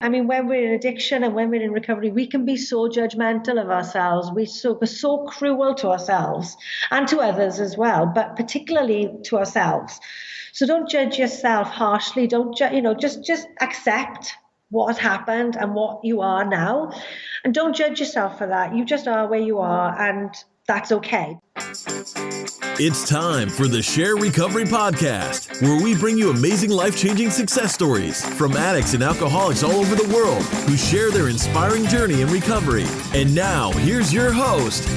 I mean, when we're in addiction and when we're in recovery, we can be so judgmental of ourselves. We're so cruel to ourselves and to others as well, but particularly to ourselves. So don't judge yourself harshly. Don't just accept what happened and what you are now, and don't judge yourself for that. You just are where you are, and that's okay. It's time for the SHAIR Recovery Podcast, where we bring you amazing life-changing success stories from addicts and alcoholics all over the world who share their inspiring journey in recovery. And now, here's your host,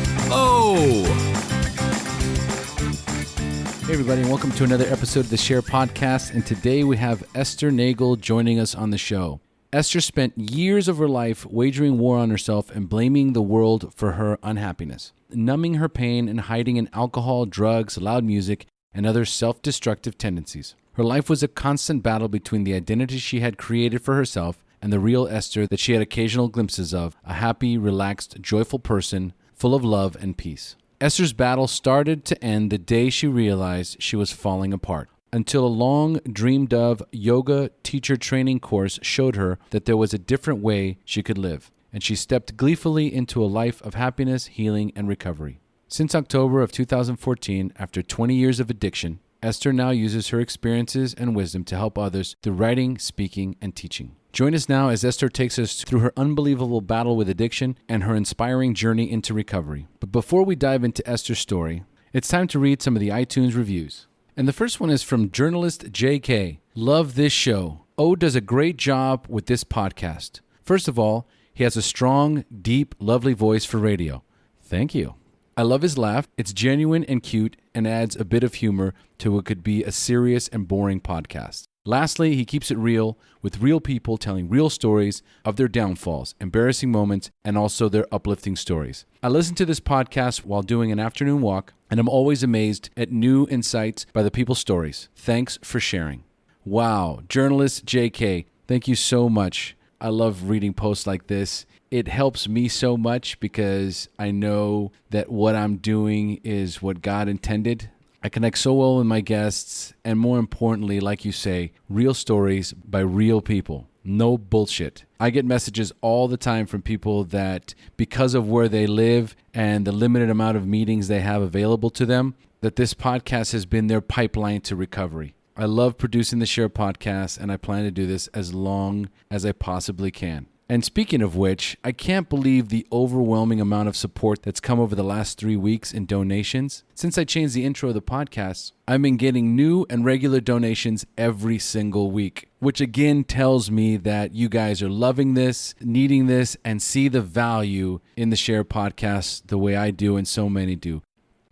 Hey everybody, and welcome to another episode of the SHAIR Podcast. And today we have Esther Nagle joining us on the show. Esther spent years of her life wagering war on herself and blaming the world for her unhappiness, numbing her pain and hiding in alcohol, drugs, loud music, and other self-destructive tendencies. Her life was a constant battle between the identity she had created for herself and the real Esther that she had occasional glimpses of, a happy, relaxed, joyful person full of love and peace. Esther's battle started to end the day she realized she was falling apart, until a long dreamed of yoga teacher training course showed her that there was a different way she could live, and she stepped gleefully into a life of happiness, healing, and recovery. Since October of 2014, after 20 years of addiction, Esther now uses her experiences and wisdom to help others through writing, speaking, and teaching. Join us now as Esther takes us through her unbelievable battle with addiction and her inspiring journey into recovery. But before we dive into Esther's story, it's time to read some of the iTunes reviews. And the first one is from journalist JK. Love this show. Does a great job with this podcast. First of all, he has a strong, deep, lovely voice for radio. Thank you. I love his laugh. It's genuine and cute and adds a bit of humor to what could be a serious and boring podcast. Lastly, he keeps it real with real people telling real stories of their downfalls, embarrassing moments, and also their uplifting stories. I listen to this podcast while doing an afternoon walk, and I'm always amazed at new insights by the people's stories. Thanks for sharing. Wow, journalist JK, thank you so much. I love reading posts like this. It helps me so much because I know that what I'm doing is what God intended. I connect so well with my guests, and more importantly, like you say, real stories by real people. No bullshit. I get messages all the time from people that because of where they live and the limited amount of meetings they have available to them, that this podcast has been their pipeline to recovery. I love producing the SHAIR Podcast, and I plan to do this as long as I possibly can. And speaking of which, I can't believe the overwhelming amount of support that's come over the last 3 weeks in donations. Since I changed the intro of the podcast, I've been getting new and regular donations every single week, which again tells me that you guys are loving this, needing this, and see the value in the SHAIR Podcast the way I do and so many do.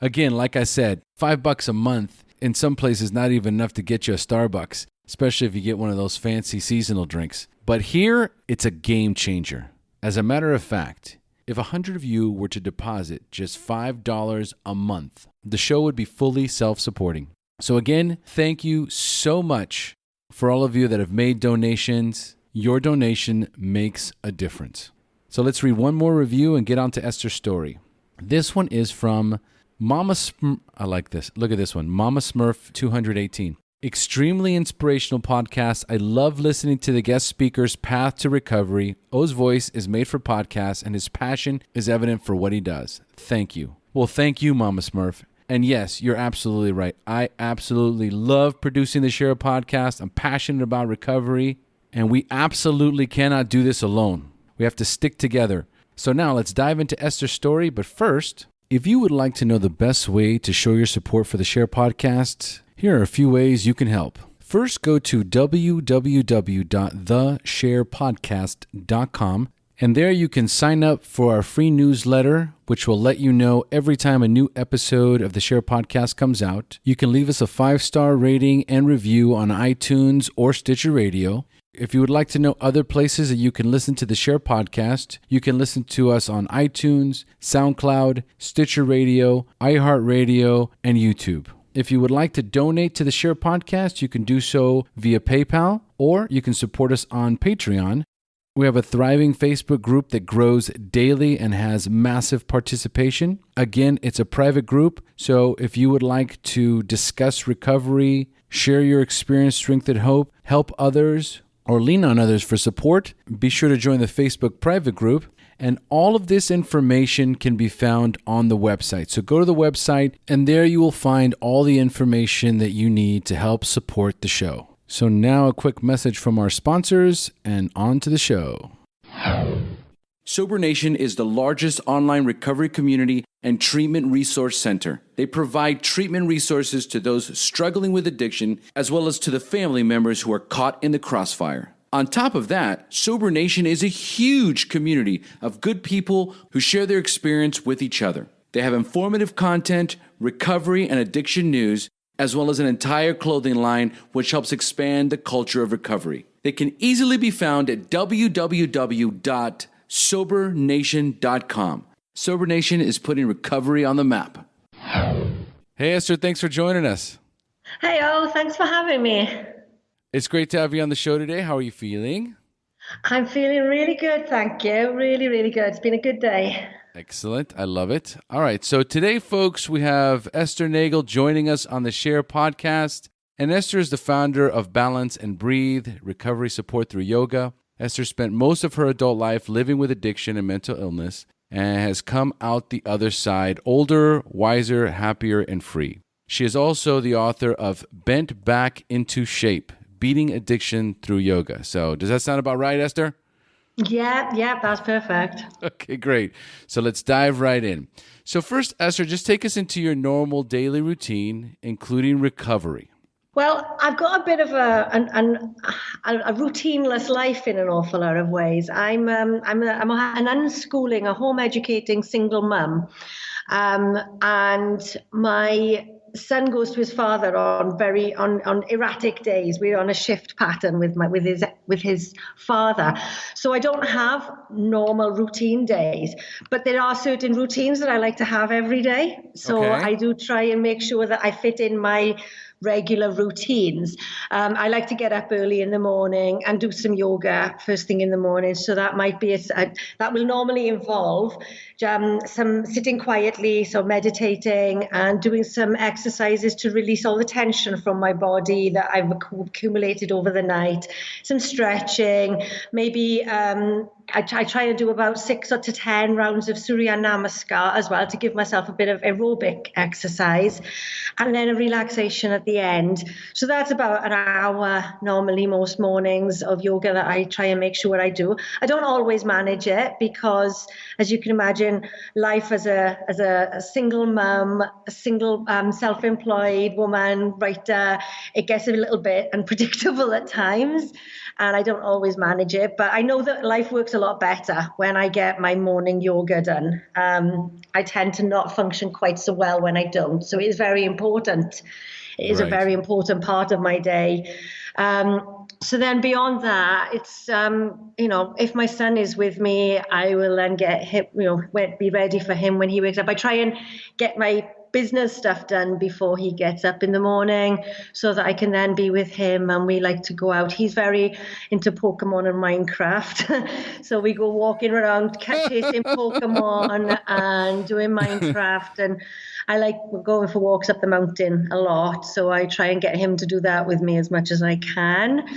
Again, like I said, $5 a month in some places not even enough to get you a Starbucks, especially if you get one of those fancy seasonal drinks. But here, it's a game changer. As a matter of fact, if 100 of you were to deposit just $5 a month, the show would be fully self-supporting. So again, thank you so much for all of you that have made donations. Your donation makes a difference. So let's read one more review and get on to Esther's story. This one is from Mama Smurf. I like this. Look at this one. Mama Smurf 218. Extremely inspirational podcast. I love listening to the guest speaker's path to recovery. O's voice is made for podcasts, and his passion is evident for what he does. Thank you. Well, thank you, Mama Smurf. And yes, you're absolutely right. I absolutely love producing the SHAIR Podcast. I'm passionate about recovery, and we absolutely cannot do this alone. We have to stick together. So now let's dive into Esther's story. But first, if you would like to know the best way to show your support for the SHAIR Podcast, here are a few ways you can help. First, go to www.theshairpodcast.com, and there you can sign up for our free newsletter, which will let you know every time a new episode of the SHAIR Podcast comes out. You can leave us a 5-star rating and review on iTunes or Stitcher Radio. If you would like to know other places that you can listen to the SHAIR Podcast, you can listen to us on iTunes, SoundCloud, Stitcher Radio, iHeartRadio, and YouTube. If you would like to donate to the SHAIR Podcast, you can do so via PayPal, or you can support us on Patreon. We have a thriving Facebook group that grows daily and has massive participation. Again, it's a private group, so if you would like to discuss recovery, share your experience, strength, and hope, help others, or lean on others for support, be sure to join the Facebook private group. And all of this information can be found on the website. So go to the website, and there you will find all the information that you need to help support the show. So now a quick message from our sponsors, and on to the show. Sober Nation is the largest online recovery community and treatment resource center. They provide treatment resources to those struggling with addiction, as well as to the family members who are caught in the crossfire. On top of that, Sober Nation is a huge community of good people who share their experience with each other. They have informative content, recovery and addiction news, as well as an entire clothing line which helps expand the culture of recovery. They can easily be found at www.sobernation.com. Sober Nation is putting recovery on the map. Hey Esther, thanks for joining us. Hey, thanks for having me. It's great to have you on the show today. How are you feeling? I'm feeling really good, thank you. Really, really good. It's been a good day. Excellent. I love it. All right. So today, folks, we have Esther Nagle joining us on the SHAIR Podcast. And Esther is the founder of Balance and Breathe, recovery support through yoga. Esther spent most of her adult life living with addiction and mental illness and has come out the other side older, wiser, happier, and free. She is also the author of Bent Back into Shape, Beating Addiction Through Yoga. So does that sound about right, Esther? Yeah, that's perfect. Okay, great. So let's dive right in. So first, Esther, just take us into your normal daily routine, including recovery. Well, I've got a bit of a routineless life in an awful lot of ways. I'm an unschooling, a home educating single mum, and my son goes to his father on erratic days. We're on a shift pattern with his father, so I don't have normal routine days. But there are certain routines that I like to have every day. So okay. I do try and make sure that I fit in my regular routines. I like to get up early in the morning and do some yoga first thing in the morning. So that might be that will normally involve some sitting quietly, so meditating and doing some exercises to release all the tension from my body that I've accumulated over the night. Some stretching, maybe. I try to do about 6 to 10 rounds of Surya Namaskar as well to give myself a bit of aerobic exercise, and then a relaxation at the end. So that's about an hour normally most mornings of yoga that I try and make sure I do. I don't always manage it because, as you can imagine, life as a single mum, a single self-employed woman, writer, it gets a little bit unpredictable at times. And I don't always manage it, but I know that life works a lot better when I get my morning yoga done. I tend to not function quite so well when I don't. So it is very important. It is right. A very important part of my day. So then beyond that, it's, if my son is with me, I will then get him, be ready for him when he wakes up. I try and get my business stuff done before he gets up in the morning so that I can then be with him, and we like to go out. He's very into Pokemon and Minecraft. So we go walking around chasing Pokemon and doing Minecraft, and I like going for walks up the mountain a lot. So I try and get him to do that with me as much as I can.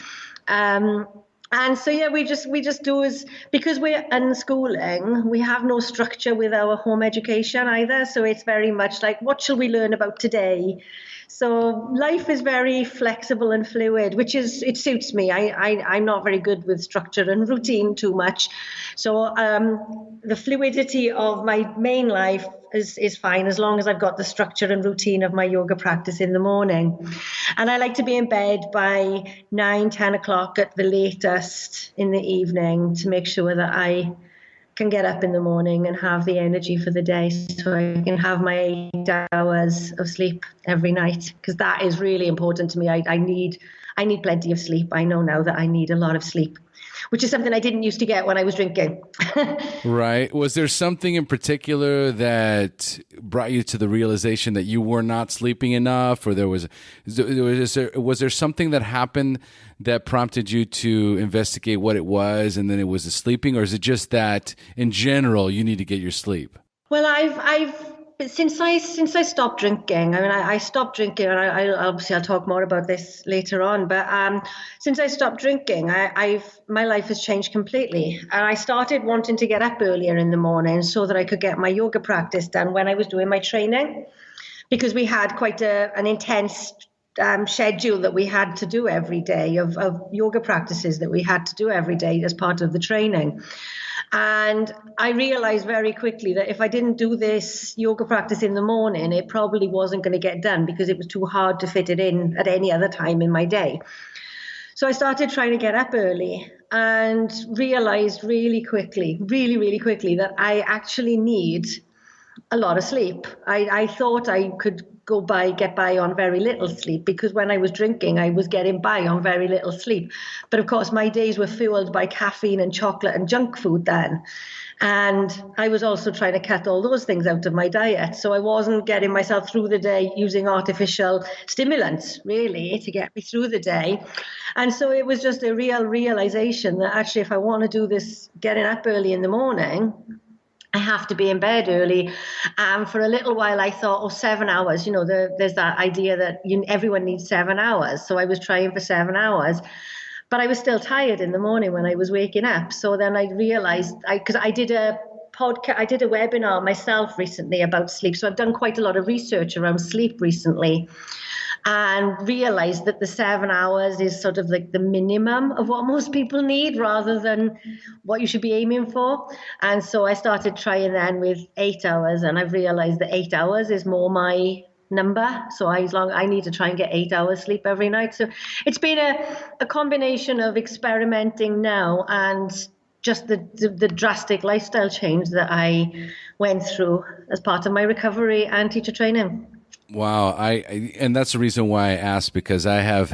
And so, yeah, we just do is because we're unschooling, we have no structure with our home education either. So it's very much like, what shall we learn about today? So life is very flexible and fluid, it suits me. I'm not very good with structure and routine too much. So the fluidity of my main life is fine as long as I've got the structure and routine of my yoga practice in the morning. And I like to be in bed by 9-10 o'clock at the latest in the evening to make sure that I can get up in the morning and have the energy for the day, so I can have my 8 hours of sleep every night, because that is really important to me. I need plenty of sleep. I know now that I need a lot of sleep, which is something I didn't used to get when I was drinking. Right. Was there something in particular that brought you to the realization that you were not sleeping enough, or was there something that happened that prompted you to investigate what it was, and then it was the sleeping, or is it just that in general you need to get your sleep? Well, I've but since I stopped drinking, I mean, I stopped drinking, and I'll talk more about this later on. But since I stopped drinking, my life has changed completely, and I started wanting to get up earlier in the morning so that I could get my yoga practice done when I was doing my training, because we had quite an intense schedule that we had to do every day of yoga practices that we had to do every day as part of the training. And I realized very quickly that if I didn't do this yoga practice in the morning, it probably wasn't going to get done because it was too hard to fit it in at any other time in my day. So I started trying to get up early and realized really quickly that I actually need a lot of sleep. I thought I could get by on very little sleep, because when I was drinking, I was getting by on very little sleep. But of course, my days were fueled by caffeine and chocolate and junk food then. And I was also trying to cut all those things out of my diet. So I wasn't getting myself through the day using artificial stimulants, really, to get me through the day. And so it was just a real realization that actually, if I want to do this getting up early in the morning, I have to be in bed early. For a little while, I thought, 7 hours. There's that idea that everyone needs 7 hours. So I was trying for 7 hours, but I was still tired in the morning when I was waking up. So then I realized, because I did a webinar myself recently about sleep. So I've done quite a lot of research around sleep recently, and realized that the 7 hours is sort of like the minimum of what most people need rather than what you should be aiming for. And so I started trying then with 8 hours, and I've realized that 8 hours is more my number. So I need to try and get 8 hours sleep every night. So it's been a combination of experimenting now and just the drastic lifestyle change that I went through as part of my recovery and teacher training. Wow. And that's the reason why I asked, because I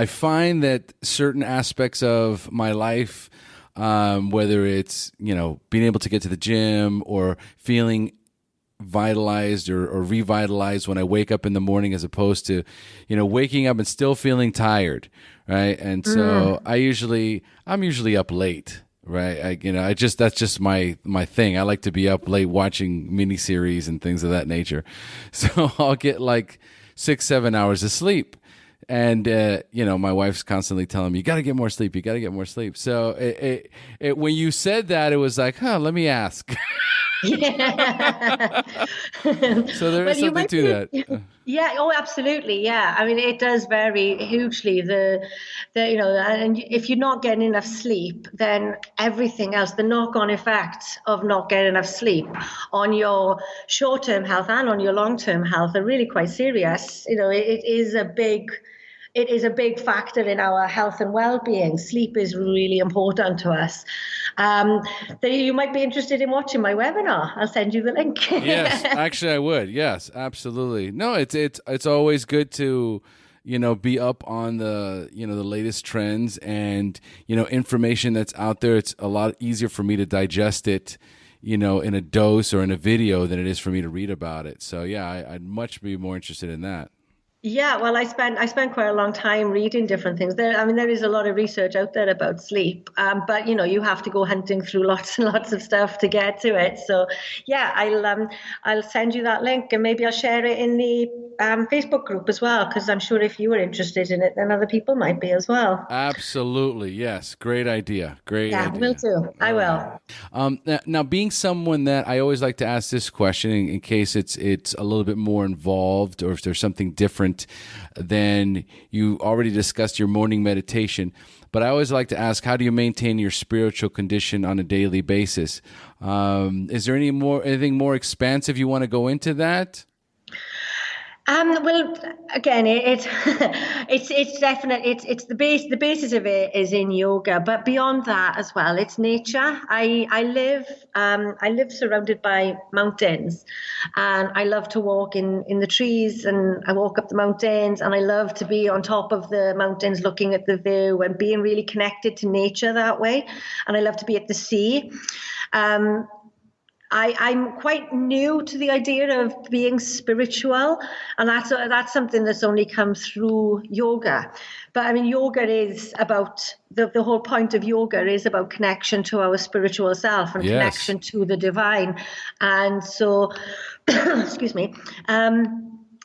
find that certain aspects of my life, whether it's, being able to get to the gym or feeling vitalized or revitalized when I wake up in the morning, as opposed to, waking up and still feeling tired. Right. And so I'm usually up late. Right. That's just my thing. I like to be up late watching miniseries and things of that nature. So I'll get like 6-7 hours of sleep. And, my wife's constantly telling me, you got to get more sleep. You got to get more sleep. So when you said that, it was like, let me ask. Yeah. So there is something to that. Yeah. Oh, absolutely. Yeah. I mean, it does vary hugely. And if you're not getting enough sleep, then everything else, the knock-on effects of not getting enough sleep on your short-term health and on your long-term health are really quite serious. It is a big factor in our health and well-being. Sleep is really important to us. You might be interested in watching my webinar. I'll send you the link. Yes, actually I would. Yes, absolutely. No, it's always good to, be up on the latest trends and, information that's out there. It's a lot easier for me to digest it, in a dose or in a video than it is for me to read about it. So yeah, I'd much be more interested in that. Yeah, well, I spent quite a long time reading different things. There is a lot of research out there about sleep, but you have to go hunting through lots and lots of stuff to get to it. So, yeah, I'll send you that link, and maybe I'll share it in the Facebook group as well, because I'm sure if you were interested in it, then other people might be as well. Absolutely, yes, great idea. Yeah, will do. I will. Now, being someone that I always like to ask this question in case it's a little bit more involved, or if there's something different than you already discussed your morning meditation. But I always like to ask, how do you maintain your spiritual condition on a daily basis? Is there anything more expansive you want to go into that? Well, again, it's definite. It's the base. The basis of it is in yoga, but beyond that as well, it's nature. I live surrounded by mountains, and I love to walk in the trees, and I walk up the mountains, and I love to be on top of the mountains, looking at the view and being really connected to nature that way. And I love to be at the sea. I'm quite new to the idea of being spiritual, and that's something that's only come through yoga. But I mean, yoga is about the whole point of yoga is about connection to our spiritual self and connection to the divine. And so, excuse me.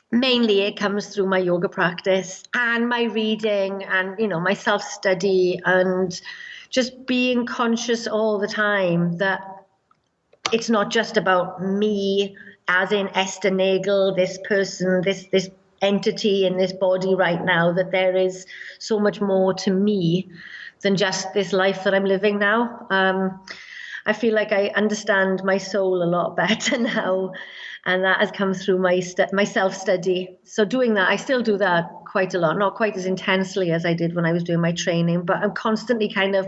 Mainly it comes through my yoga practice and my reading and, my self-study and just being conscious all the time that it's not just about me as in Esther Nagle, this person, this entity in this body right now, that there is so much more to me than just this life that I'm living now. I feel like I understand my soul a lot better now, and that has come through my self-study. So doing that, I still do that quite a lot, not quite as intensely as I did when I was doing my training, but I'm constantly kind of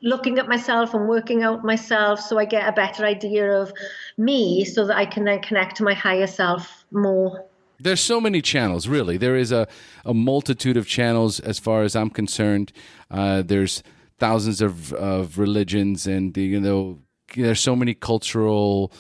looking at myself and working out myself so I get a better idea of me so that I can then connect to my higher self more. There's so many channels, really. There is a multitude of channels as far as I'm concerned. There's thousands of religions, and there's so many cultural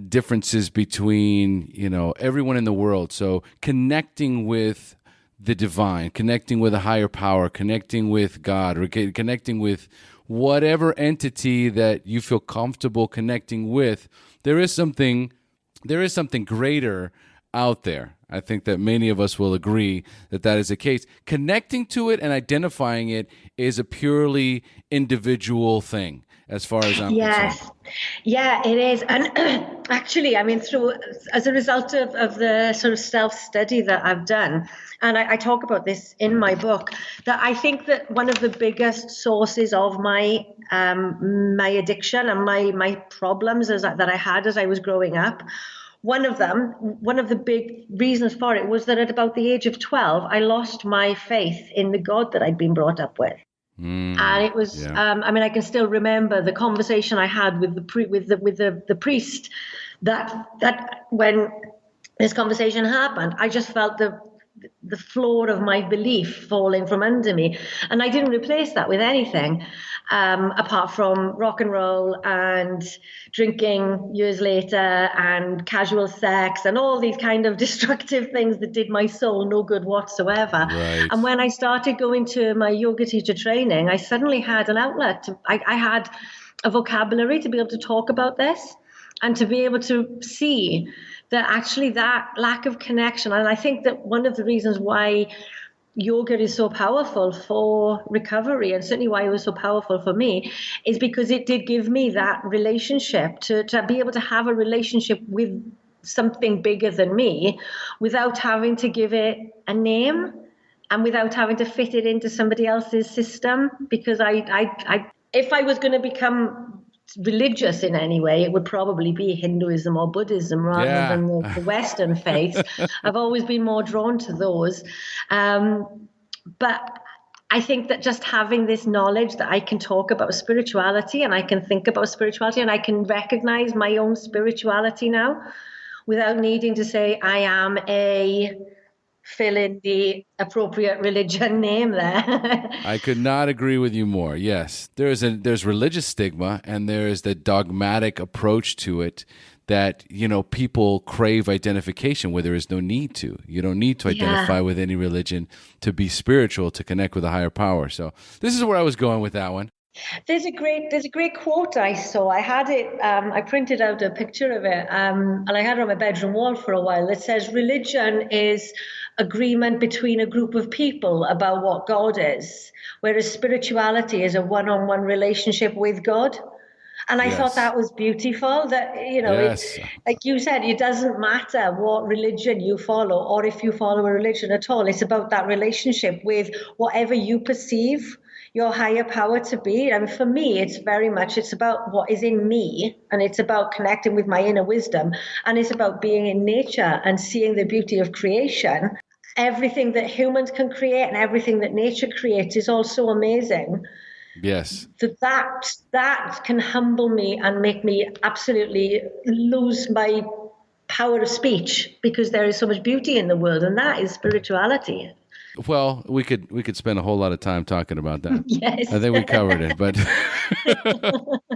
differences between everyone in the world. So connecting with the divine, connecting with a higher power, connecting with God, or connecting with whatever entity that you feel comfortable connecting with, there is something greater out there. I think that many of us will agree that is the case. Connecting to it and identifying it is a purely individual thing, as far as I'm concerned. Yeah, it is. And actually, I mean, as a result of the sort of self-study that I've done, and I talk about this in my book, that I think that one of the biggest sources of my my addiction and my problems that I had as I was growing up, one of the big reasons for it was that at about the age of 12, I lost my faith in the God that I'd been brought up with. And it was, I mean, I can still remember the conversation I had with the priest that when this conversation happened, I just felt the floor of my belief falling from under me. And I didn't replace that with anything apart from rock and roll and drinking years later and casual sex and all these kind of destructive things that did my soul no good whatsoever. Right. And when I started going to my yoga teacher training, I suddenly had an outlet. I had a vocabulary to be able to talk about this and to be able to see that actually that lack of connection, and I think that one of the reasons why yoga is so powerful for recovery, and certainly why it was so powerful for me, is because it did give me that relationship to be able to have a relationship with something bigger than me without having to give it a name and without having to fit it into somebody else's system. Because if I was going to become religious in any way, it would probably be Hinduism or Buddhism rather than the Western faith. I've always been more drawn to those. But I think that just having this knowledge that I can talk about spirituality and I can think about spirituality and I can recognize my own spirituality now without needing to say I am a fill in the appropriate religion name there. I could not agree with you more. Yes, there's religious stigma and there is the dogmatic approach to it that, people crave identification where there is no need to. You don't need to identify with any religion to be spiritual, to connect with a higher power. So this is where I was going with that one. There's a great quote I saw. I had it, I printed out a picture of it, and I had it on my bedroom wall for a while. It says, religion is agreement between a group of people about what God is, whereas spirituality is a one-on-one relationship with God. And I thought that was beautiful, that, like you said, it doesn't matter what religion you follow or if you follow a religion at all. It's about that relationship with whatever you perceive your higher power to be. And for me, it's about what is in me, and it's about connecting with my inner wisdom, and it's about being in nature and seeing the beauty of creation. Everything that humans can create and everything that nature creates is all so amazing. Yes. That can humble me and make me absolutely lose my power of speech, because there is so much beauty in the world, and that is spirituality. Well, we could spend a whole lot of time talking about that. Yes. I think we covered it, but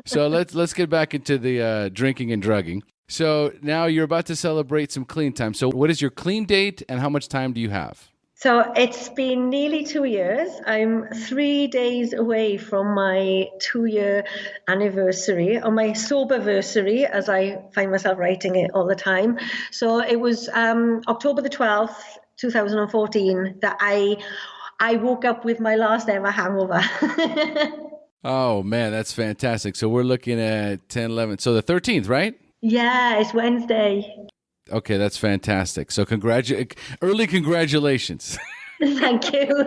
so let's get back into the drinking and drugging. So now you're about to celebrate some clean time. So what is your clean date and how much time do you have? So it's been nearly 2 years. I'm 3 days away from my 2-year anniversary, or my soberversary, as I find myself writing it all the time. So it was October the 12th, 2014, that I woke up with my last ever hangover. Oh, man, that's fantastic. So we're looking at 10, 11. So the 13th, right? Yeah, it's Wednesday. Okay, that's fantastic. So early congratulations. Thank you.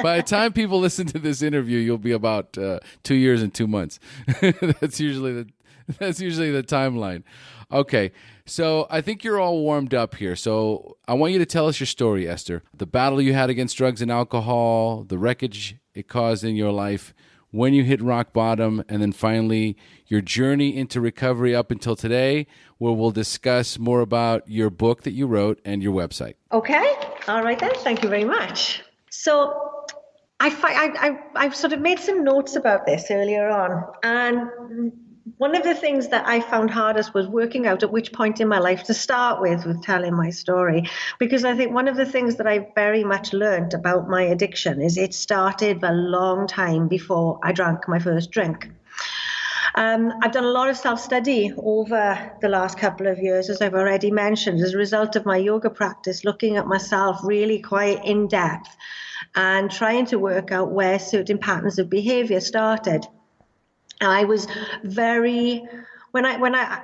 By the time people listen to this interview, you'll be about 2 years and 2 months. That's usually the timeline. Okay, so I think you're all warmed up here. So I want you to tell us your story, Esther. The battle you had against drugs and alcohol, the wreckage it caused in your life, when you hit rock bottom, and then finally your journey into recovery up until today, where we'll discuss more about your book that you wrote and your website. Okay. All right then. Thank you very much. So I've sort of made some notes about this earlier on. And one of the things that I found hardest was working out at which point in my life to start with telling my story. Because I think one of the things that I very much learned about my addiction is it started a long time before I drank my first drink. I've done a lot of self-study over the last couple of years, as I've already mentioned, as a result of my yoga practice, looking at myself really quite in depth and trying to work out where certain patterns of behavior started. I was when I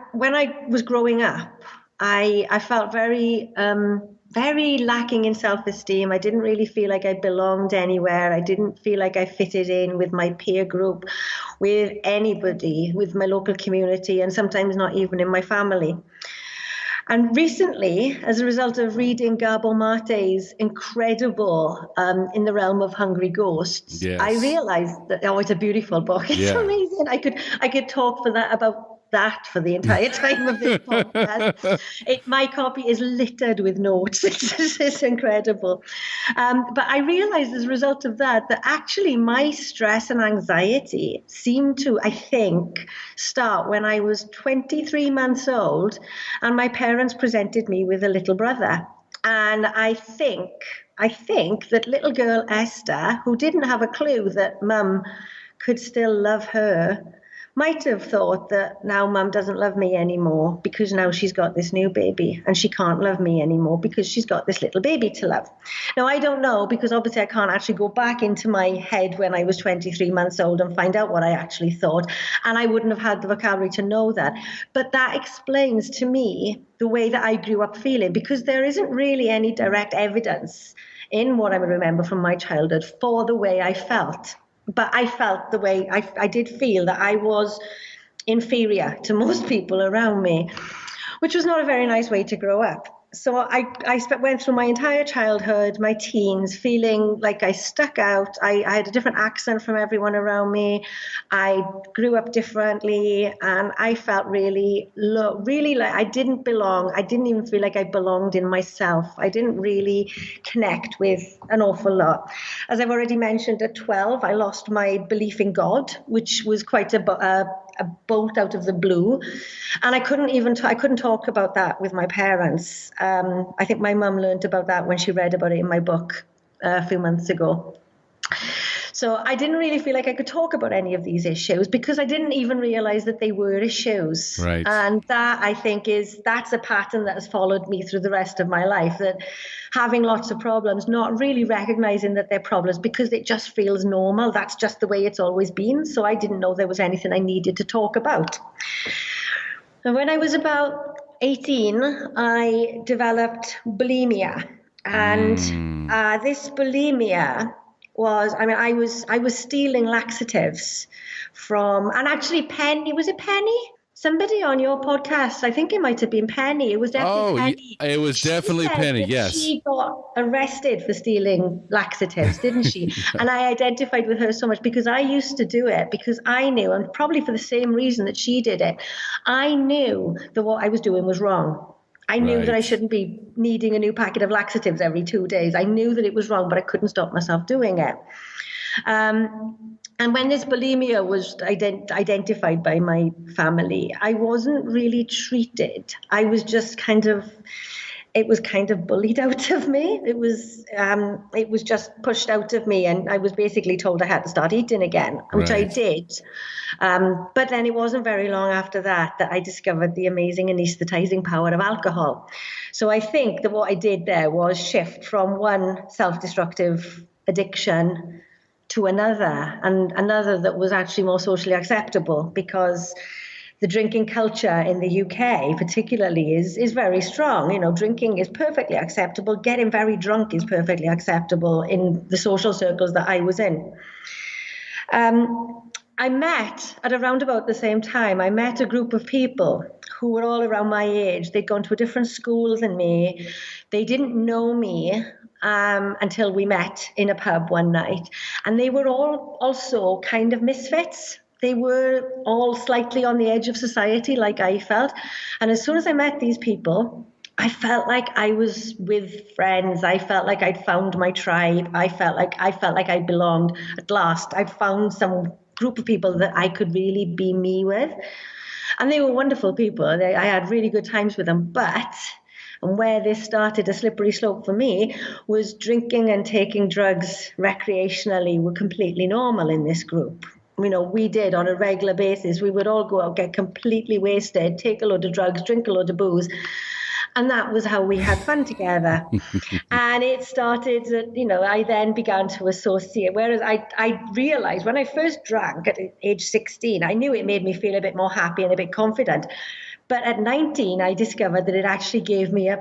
was growing up, I felt very lacking in self-esteem. I didn't really feel like I belonged anywhere. I didn't feel like I fitted in with my peer group, with anybody, with my local community, and sometimes not even in my family. And recently, as a result of reading Gabor Mate's incredible In the Realm of Hungry Ghosts, Yes. I realized that, it's a beautiful book. It's amazing. I could talk for the entire time of this podcast. My copy is littered with notes. It's incredible. But I realized as a result of that actually my stress and anxiety seemed to, I think, start when I was 23 months old and my parents presented me with a little brother. And I think that little girl Esther, who didn't have a clue that mum could still love her, might have thought that now mum doesn't love me anymore because now she's got this new baby and she can't love me anymore because she's got this little baby to love. Now, I don't know, because obviously I can't actually go back into my head when I was 23 months old and find out what I actually thought. And I wouldn't have had the vocabulary to know that. But that explains to me the way that I grew up feeling, because there isn't really any direct evidence in what I remember from my childhood for the way I felt. But I felt the way I did feel that I was inferior to most people around me, which was not a very nice way to grow up. So I went through my entire childhood, my teens, feeling like I stuck out. I had a different accent from everyone around me. I grew up differently, and I felt really like I didn't belong. I didn't even feel like I belonged in myself. I didn't really connect with an awful lot. As I've already mentioned, at 12, I lost my belief in God, which was quite a bolt out of the blue. And I couldn't talk about that with my parents. I think my mum learned about that when she read about it in my book a few months ago. So I didn't really feel like I could talk about any of these issues because I didn't even realize that they were issues. Right. And that, I think, that's a pattern that has followed me through the rest of my life, that having lots of problems, not really recognizing that they're problems because it just feels normal. That's just the way it's always been. So I didn't know there was anything I needed to talk about. And when I was about 18, I developed bulimia. And this bulimia was, I was stealing laxatives from, and actually Penny, was it Penny? Somebody on your podcast, I think it might have been Penny. It was definitely Penny. It was definitely Penny, yes. She got arrested for stealing laxatives, didn't she? And I identified with her so much because I used to do it because I knew, and probably for the same reason that she did it, I knew that what I was doing was wrong. I knew that I Right. shouldn't be needing a new packet of laxatives every 2 days. I knew that it was wrong, but I couldn't stop myself doing it. And when this bulimia was identified by my family, I wasn't really treated. I was just it was kind of bullied out of me. It was just pushed out of me, and I was basically told I had to start eating again, which I Right. did. But then it wasn't very long after that I discovered the amazing anesthetizing power of alcohol. So I think that what I did there was shift from one self-destructive addiction to another, and another that was actually more socially acceptable, because the drinking culture in the UK particularly is very strong. You know, drinking is perfectly acceptable. Getting very drunk is perfectly acceptable in the social circles that I was in. I met at around about the same time, I met a group of people who were all around my age. They'd gone to a different school than me. They didn't know me until we met in a pub one night. And they were all also kind of misfits. They were all slightly on the edge of society, like I felt. And as soon as I met these people, I felt like I was with friends. I felt like I'd found my tribe. I felt like I belonged. At last, I'd found some group of people that I could really be me with. And they were wonderful people. I had really good times with them. And where this started a slippery slope for me was drinking and taking drugs recreationally were completely normal in this group. You know, we did on a regular basis. We would all go out, get completely wasted, take a load of drugs, drink a load of booze. And that was how we had fun together. And it started, I then began to associate, whereas I realized when I first drank at age 16, I knew it made me feel a bit more happy and a bit confident. But at 19, I discovered that it actually gave me a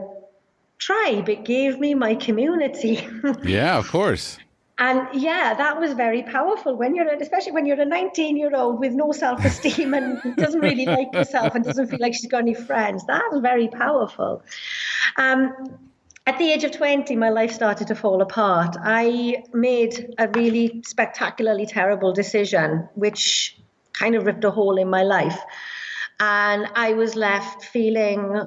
tribe. It gave me my community. Yeah, of course. And yeah, that was very powerful especially when you're a 19-year-old with no self-esteem and doesn't really like herself and doesn't feel like she's got any friends. That's very powerful. At the age of 20, my life started to fall apart. I made a really spectacularly terrible decision, which kind of ripped a hole in my life. And I was left feeling,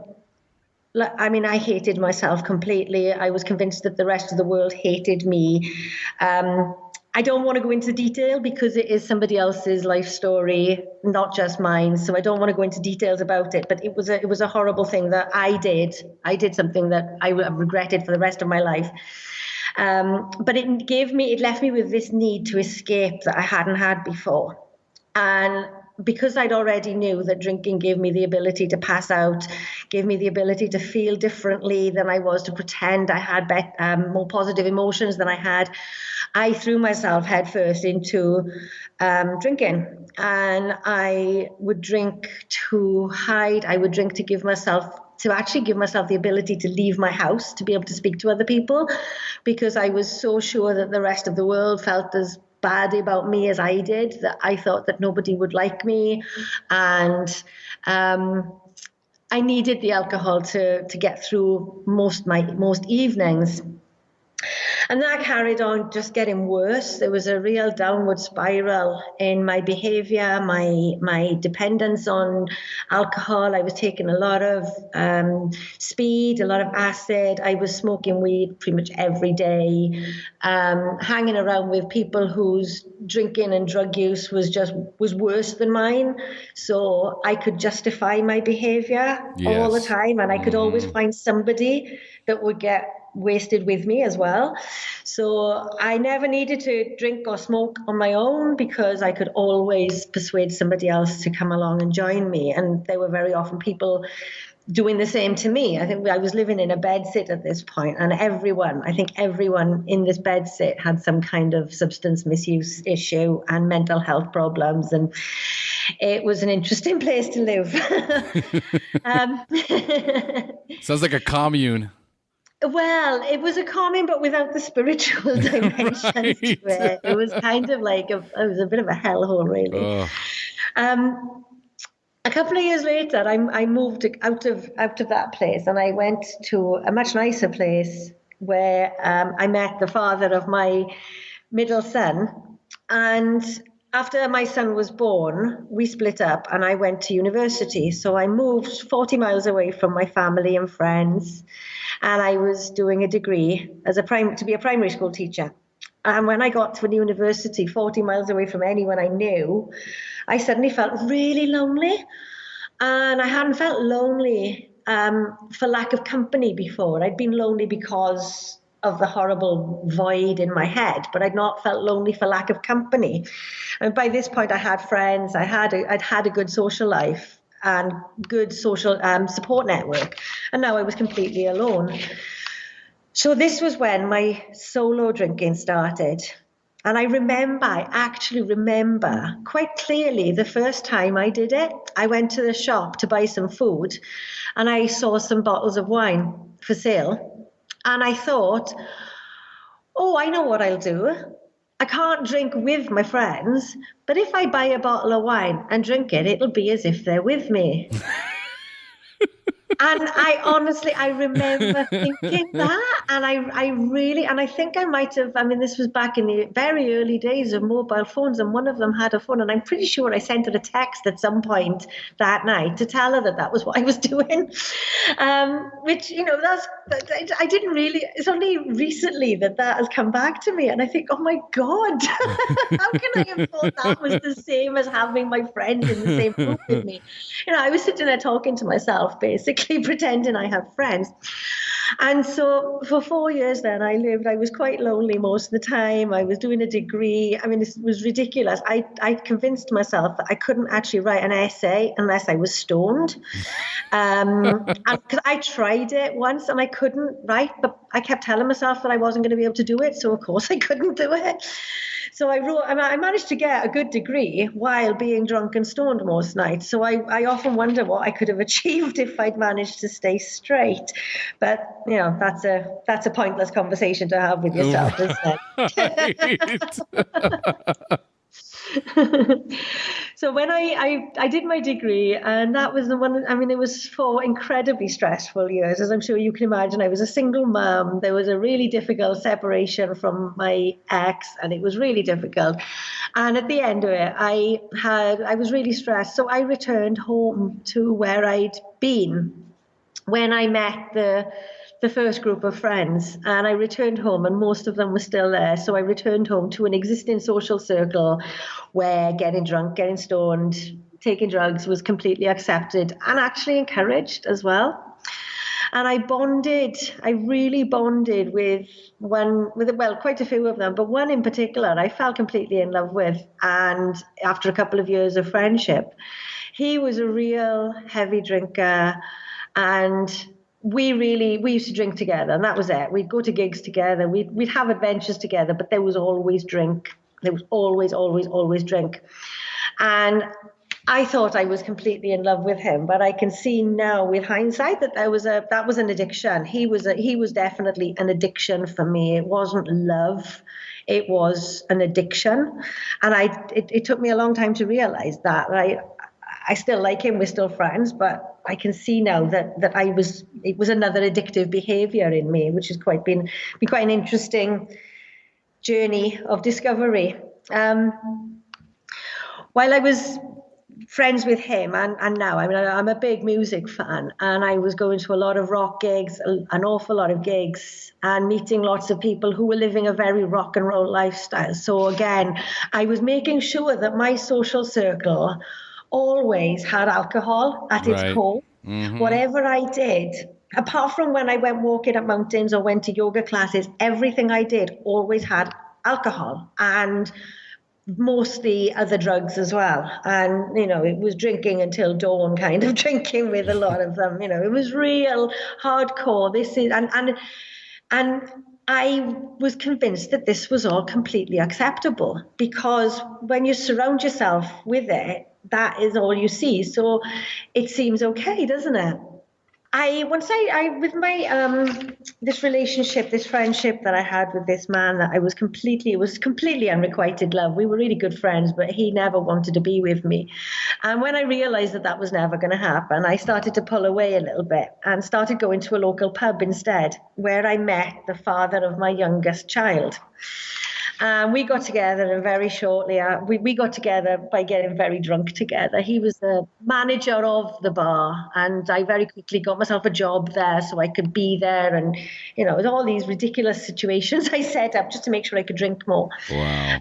I hated myself completely. I was convinced that the rest of the world hated me. I don't want to go into detail because it is somebody else's life story, not just mine. So I don't want to go into details about it. But it was a horrible thing that I did. I did something that I regretted for the rest of my life. But it left me with this need to escape that I hadn't had before. And because I'd already knew that drinking gave me the ability to pass out, gave me the ability to feel differently than I was, to pretend I had more positive emotions than I had, I threw myself headfirst into drinking. And I would drink to hide. I would drink to give myself the ability to leave my house, to be able to speak to other people, because I was so sure that the rest of the world felt as bad about me as I did, that I thought that nobody would like me. And I needed the alcohol to get through most evenings. And that carried on just getting worse. There was a real downward spiral in my behavior, my dependence on alcohol. I was taking a lot of speed, a lot of acid. I was smoking weed pretty much every day, hanging around with people whose drinking and drug use was worse than mine. So I could justify my behavior all the time, and I could always find somebody that would get wasted with me as well. So I never needed to drink or smoke on my own, because I could always persuade somebody else to come along and join me. And there were very often people doing the same to me. I think I was living in a bedsit at this point, and everyone in this bedsit had some kind of substance misuse issue and mental health problems, and it was an interesting place to live. Sounds like a commune. Well, it was a commune, but without the spiritual dimensions to it. It was kind of like it was a bit of a hellhole, really. A couple of years later, I moved out of that place, and I went to a much nicer place where I met the father of my middle son, and after my son was born, we split up and I went to university. So I moved 40 miles away from my family and friends, and I was doing a degree to be a primary school teacher. And when I got to a university 40 miles away from anyone I knew, I suddenly felt really lonely. And I hadn't felt lonely for lack of company before. I'd been lonely because of the horrible void in my head, but I'd not felt lonely for lack of company. And by this point, I had friends. I'd had a good social life and good social support network. And now I was completely alone. So this was when my solo drinking started. And I actually remember quite clearly the first time I did it. I went to the shop to buy some food and I saw some bottles of wine for sale. And I thought, oh, I know what I'll do. I can't drink with my friends, but if I buy a bottle of wine and drink it, it'll be as if they're with me. And I remember thinking that, and I think I might have, this was back in the very early days of mobile phones, and one of them had a phone, and I'm pretty sure I sent her a text at some point that night to tell her that was what I was doing, which, I didn't really, it's only recently that has come back to me, and I think, oh my God, how can I have thought that was the same as having my friends in the same group with me? I was sitting there talking to myself, basically, pretending I have friends. And so for 4 years then I was quite lonely most of the time. I was doing a degree. It was ridiculous. I convinced myself that I couldn't actually write an essay unless I was stoned. And because I tried it once and I couldn't write, but I kept telling myself that I wasn't going to be able to do it. So of course I couldn't do it. So I managed to get a good degree while being drunk and stoned most nights. So I often wonder what I could have achieved if I'd managed to stay straight. But, that's a pointless conversation to have with yourself, isn't it? So when I did my degree, and that was the one, it was 4 incredibly stressful years. As I'm sure you can imagine, I was a single mum. There was a really difficult separation from my ex, and it was really difficult. And at the end of it, I was really stressed. So I returned home to where I'd been when I met the first group of friends, and I returned home and most of them were still there. So I returned home to an existing social circle where getting drunk, getting stoned, taking drugs was completely accepted and actually encouraged as well. And I really bonded with quite a few of them, but one in particular I fell completely in love with. And after a couple of years of friendship, he was a real heavy drinker, and we used to drink together, and that was it. We'd go to gigs together. We'd have adventures together, but there was always drink. There was always drink. And I thought I was completely in love with him, but I can see now with hindsight that that was an addiction. He was definitely an addiction for me. It wasn't love. It was an addiction. And it took me a long time to realize that. I still like him. We're still friends, but I can see now that it was another addictive behavior in me, which has been quite an interesting journey of discovery. While I was friends with him, and now I'm a big music fan, and I was going to a lot of rock gigs, an awful lot of gigs, and meeting lots of people who were living a very rock and roll lifestyle. So again, I was making sure that my social circle always had alcohol at its core. Mm-hmm. Whatever I did, apart from when I went walking up mountains or went to yoga classes, everything I did always had alcohol and mostly other drugs as well. And, it was drinking until dawn kind of drinking with a lot of them. It was real hardcore. And I was convinced that this was all completely acceptable, because when you surround yourself with it, that is all you see. So it seems okay, doesn't it? With my this relationship, this friendship that I had with this man, that it was completely unrequited love. We were really good friends, but he never wanted to be with me. And when I realized that was never going to happen, I started to pull away a little bit and started going to a local pub instead, where I met the father of my youngest child. We got together, and very shortly, we got together by getting very drunk together. He was the manager of the bar, and I very quickly got myself a job there so I could be there. And, you know, all these ridiculous situations I set up just to make sure I could drink more. Wow.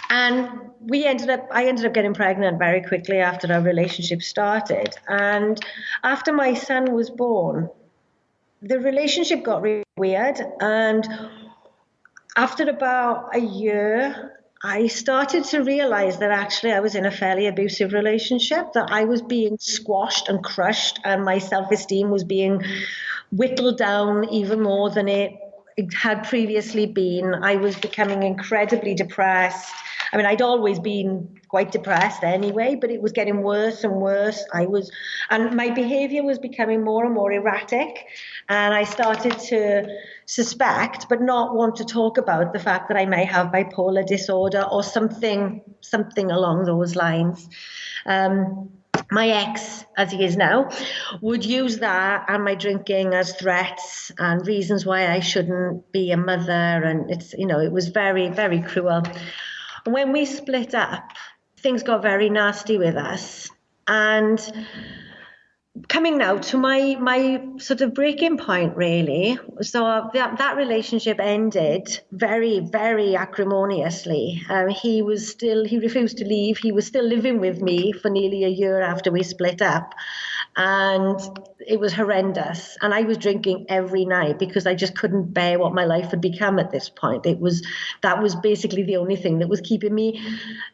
And I ended up getting pregnant very quickly after our relationship started. And after my son was born, the relationship got really weird. And after about a year, I started to realize that actually I was in a fairly abusive relationship, that I was being squashed and crushed, and my self-esteem was being whittled down even more than it had previously been. I was becoming incredibly depressed. I mean, I'd always been quite depressed anyway, but it was getting worse and worse. And my behavior was becoming more and more erratic. And I started to suspect, but not want to talk about, the fact that I may have bipolar disorder or something along those lines. My ex, as he is now, would use that and my drinking as threats and reasons why I shouldn't be a mother. And it was very, very cruel. When we split up, things got very nasty with us. And coming now to my sort of breaking point, really. So that relationship ended very, very acrimoniously. He refused to leave. He was still living with me for nearly a year after we split up. And it was horrendous. And I was drinking every night because I just couldn't bear what my life had become at this point. That was basically the only thing that was keeping me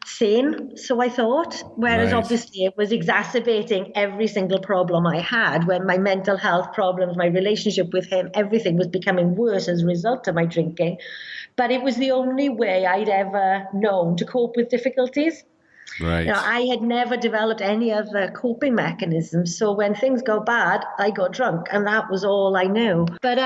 sane, so I thought. Whereas obviously it was exacerbating every single problem I had, when my mental health problems, my relationship with him, everything was becoming worse as a result of my drinking. But it was the only way I'd ever known to cope with difficulties. Right. I had never developed any other coping mechanisms. So when things go bad, I got drunk, and that was all I knew. But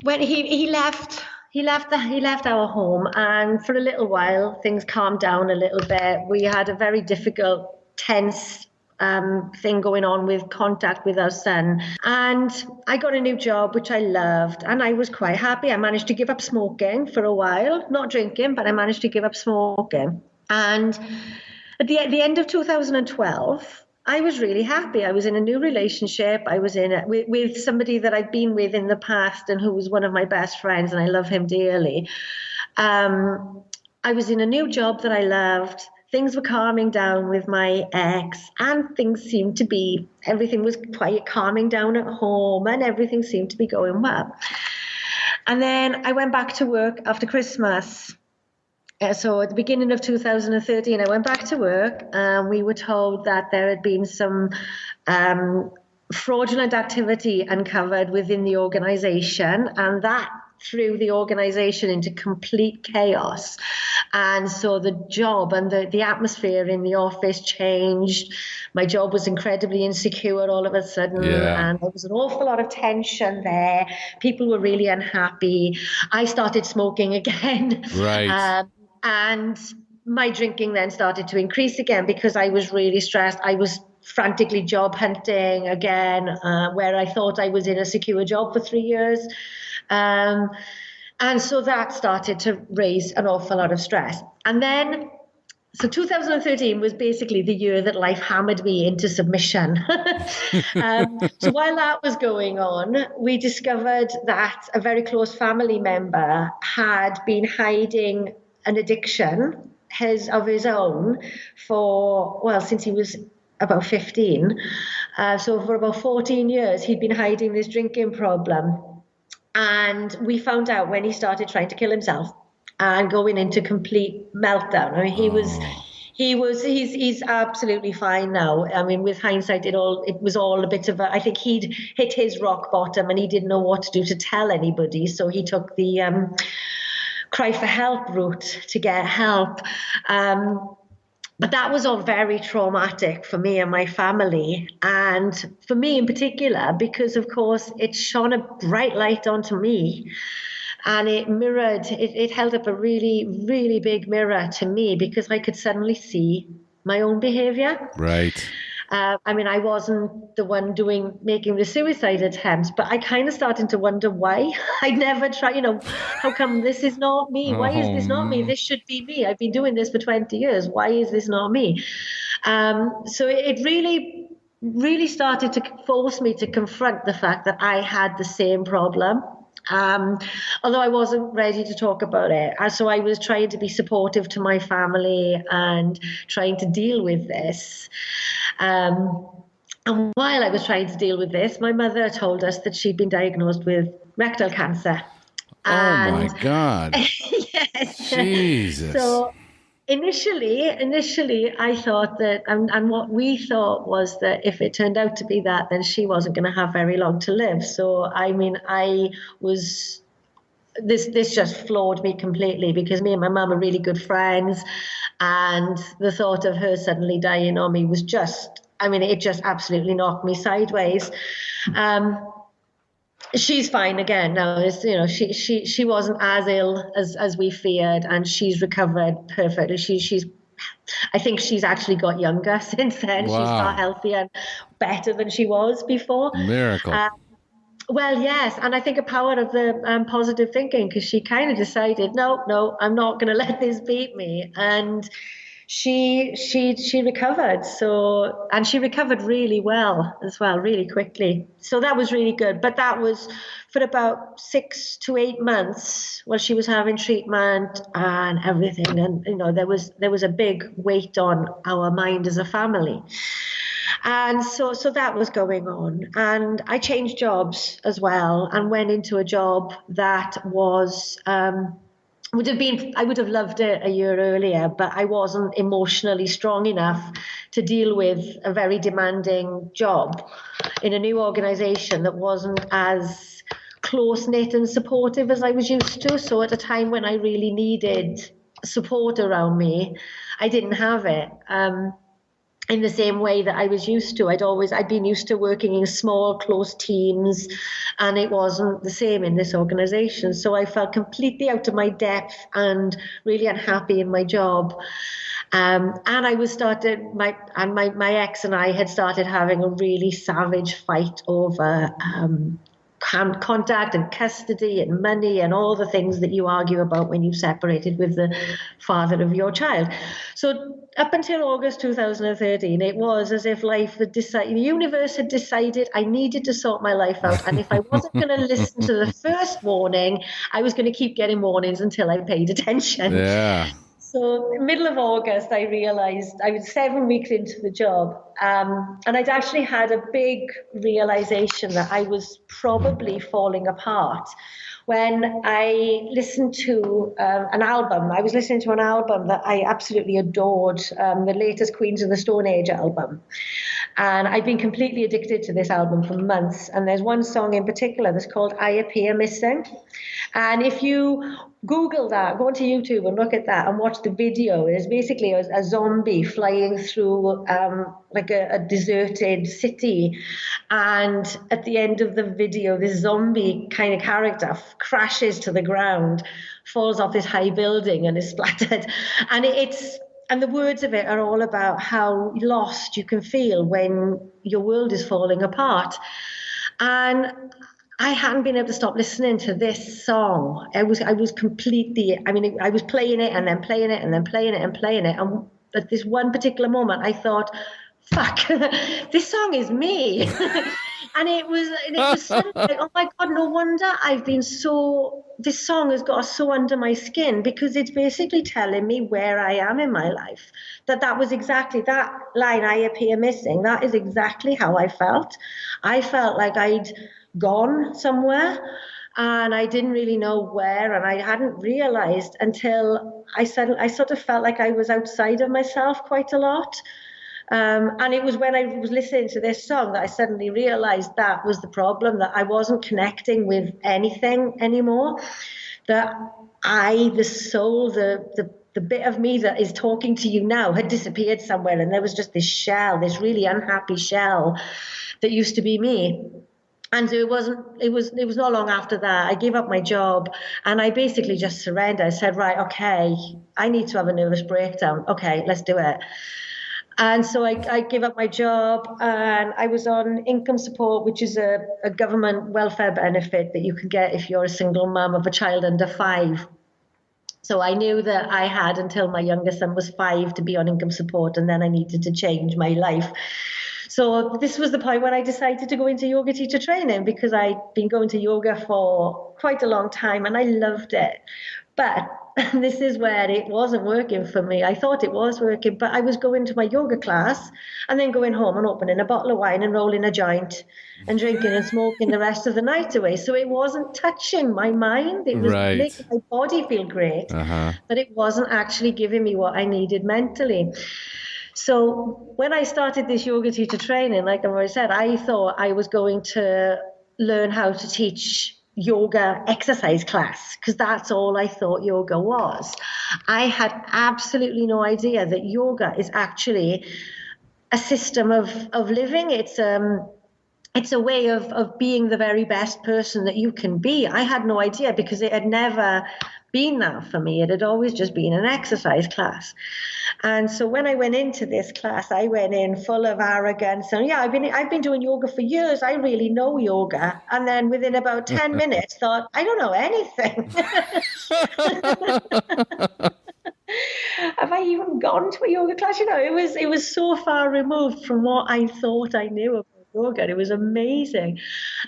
when he left our home, and for a little while things calmed down a little bit. We had a very difficult, tense thing going on with contact with our son, and I got a new job which I loved, and I was quite happy. I managed to give up smoking for a while, not drinking, but I managed to give up smoking. And at the end of 2012, I was really happy. I was in a new relationship. I was with somebody that I'd been with in the past and who was one of my best friends, and I love him dearly. I was in a new job that I loved. Things were calming down with my ex, and everything was quite calming down at home, and everything seemed to be going well. And then I went back to work after Christmas. So at the beginning of 2013, I went back to work, and we were told that there had been some fraudulent activity uncovered within the organization, and that threw the organization into complete chaos. And so the job and the atmosphere in the office changed. My job was incredibly insecure all of a sudden, and there was an awful lot of tension there. People were really unhappy. I started smoking again. Right. And my drinking then started to increase again because I was really stressed. I was frantically job hunting again, where I thought I was in a secure job for 3 years. And so that started to raise an awful lot of stress. And then, so 2013 was basically the year that life hammered me into submission. So while that was going on, we discovered that a very close family member had been hiding an addiction of his own since he was about 15. So for about 14 years, he'd been hiding this drinking problem. And we found out when he started trying to kill himself and going into complete meltdown. I mean, he's absolutely fine now. I mean, with hindsight, it was all a bit of I think he'd hit his rock bottom and he didn't know what to do to tell anybody. So he took the cry for help route to get help. But that was all very traumatic for me and my family, and for me in particular, because of course it shone a bright light onto me, and it held up a really, really big mirror to me, because I could suddenly see my own behavior. Right. I wasn't the one making the suicide attempts, but I kind of started to wonder why. I'd never tried, how come this is not me? Why is this not me? This should be me. I've been doing this for 20 years. Why is this not me? So it really started to force me to confront the fact that I had the same problem. Although I wasn't ready to talk about it. So I was trying to be supportive to my family and trying to deal with this. And while I was trying to deal with this, my mother told us that she'd been diagnosed with rectal cancer. Oh my God. Yes. Jesus. So Initially, I thought that, and what we thought was that if it turned out to be that, then she wasn't going to have very long to live. So, this just floored me completely, because me and my mum are really good friends. And the thought of her suddenly dying on me was it just absolutely knocked me sideways. She's fine again now. She wasn't as ill as we feared, and she's recovered perfectly. I think she's actually got younger since then. Wow. She's far healthier and better than she was before. Miracle. Well, yes, and I think a power of the positive thinking, because she kind of decided, no, I'm not going to let this beat me, and she recovered. So, and she recovered really well as well, really quickly. So that was really good. But that was for about 6 to 8 months while she was having treatment and everything. And there was a big weight on our mind as a family. And so that was going on. And I changed jobs as well and went into a job that was I would have loved it a year earlier, but I wasn't emotionally strong enough to deal with a very demanding job in a new organization that wasn't as close-knit and supportive as I was used to. So at a time when I really needed support around me, I didn't have it. In the same way that I was used to. I'd been used to working in small, close teams, and it wasn't the same in this organization. So I felt completely out of my depth and really unhappy in my job. And my ex and I had started having a really savage fight over contact and custody and money and all the things that you argue about when you've separated with the father of your child. So up until August 2013, it was as if the universe had decided I needed to sort my life out. And if I wasn't going to listen to the first warning, I was going to keep getting warnings until I paid attention. Yeah. So middle of August, I realized I was 7 weeks into the job, and I'd actually had a big realization that I was probably falling apart when I listened to an album. I was listening to an album that I absolutely adored, the latest Queens of the Stone Age album. And I'd been completely addicted to this album for months. And there's one song in particular that's called I Appear Missing. And if you Google that, go onto YouTube and look at that and watch the video, it's basically a zombie flying through like a deserted city. And at the end of the video, this zombie kind of character crashes to the ground, falls off this high building and is splattered. And the words of it are all about how lost you can feel when your world is falling apart. And I hadn't been able to stop listening to this song. I was completely, I was playing it and then playing it and then playing it and playing it. And at this one particular moment, I thought, fuck, this song is me. And it was something like, oh my God, no wonder this song has got so under my skin, because it's basically telling me where I am in my life. That was exactly that line, I appear missing. That is exactly how I felt. I felt like I'd gone somewhere and I didn't really know where, and I hadn't realized until I sort of felt like I was outside of myself quite a lot. And it was when I was listening to this song that I suddenly realized that was the problem, that I wasn't connecting with anything anymore, that the soul, the bit of me that is talking to you now had disappeared somewhere, and there was just this shell, this really unhappy shell that used to be me. And so it was not long after that I gave up my job and I basically just surrendered. I said, right, okay, I need to have a nervous breakdown. Okay, let's do it. And so I gave up my job, and I was on income support, which is a government welfare benefit that you can get if you're a single mum of a child under 5. So I knew that I had until my youngest son was 5 to be on income support, and then I needed to change my life. So this was the point when I decided to go into yoga teacher training, because I'd been going to yoga for quite a long time and I loved it. But this is where it wasn't working for me. I thought it was working, but I was going to my yoga class and then going home and opening a bottle of wine and rolling a joint and drinking and smoking the rest of the night away. So it wasn't touching my mind. It was making my body feel great, but it wasn't actually giving me what I needed mentally. So when I started this yoga teacher training, like I've already said, I thought I was going to learn how to teach yoga exercise class, because that's all I thought yoga was. I had absolutely no idea that yoga is actually a system of living. It's a way of being the very best person that you can be. I had no idea, because it had never been that for me. It had always just been an exercise class. And so when I went into this class, I went in full of arrogance and I've been doing yoga for years. I really know yoga. And then within about 10 minutes thought, I don't know anything. Have I even gone to a yoga class? It was so far removed from what I thought I knew about yoga. It was amazing.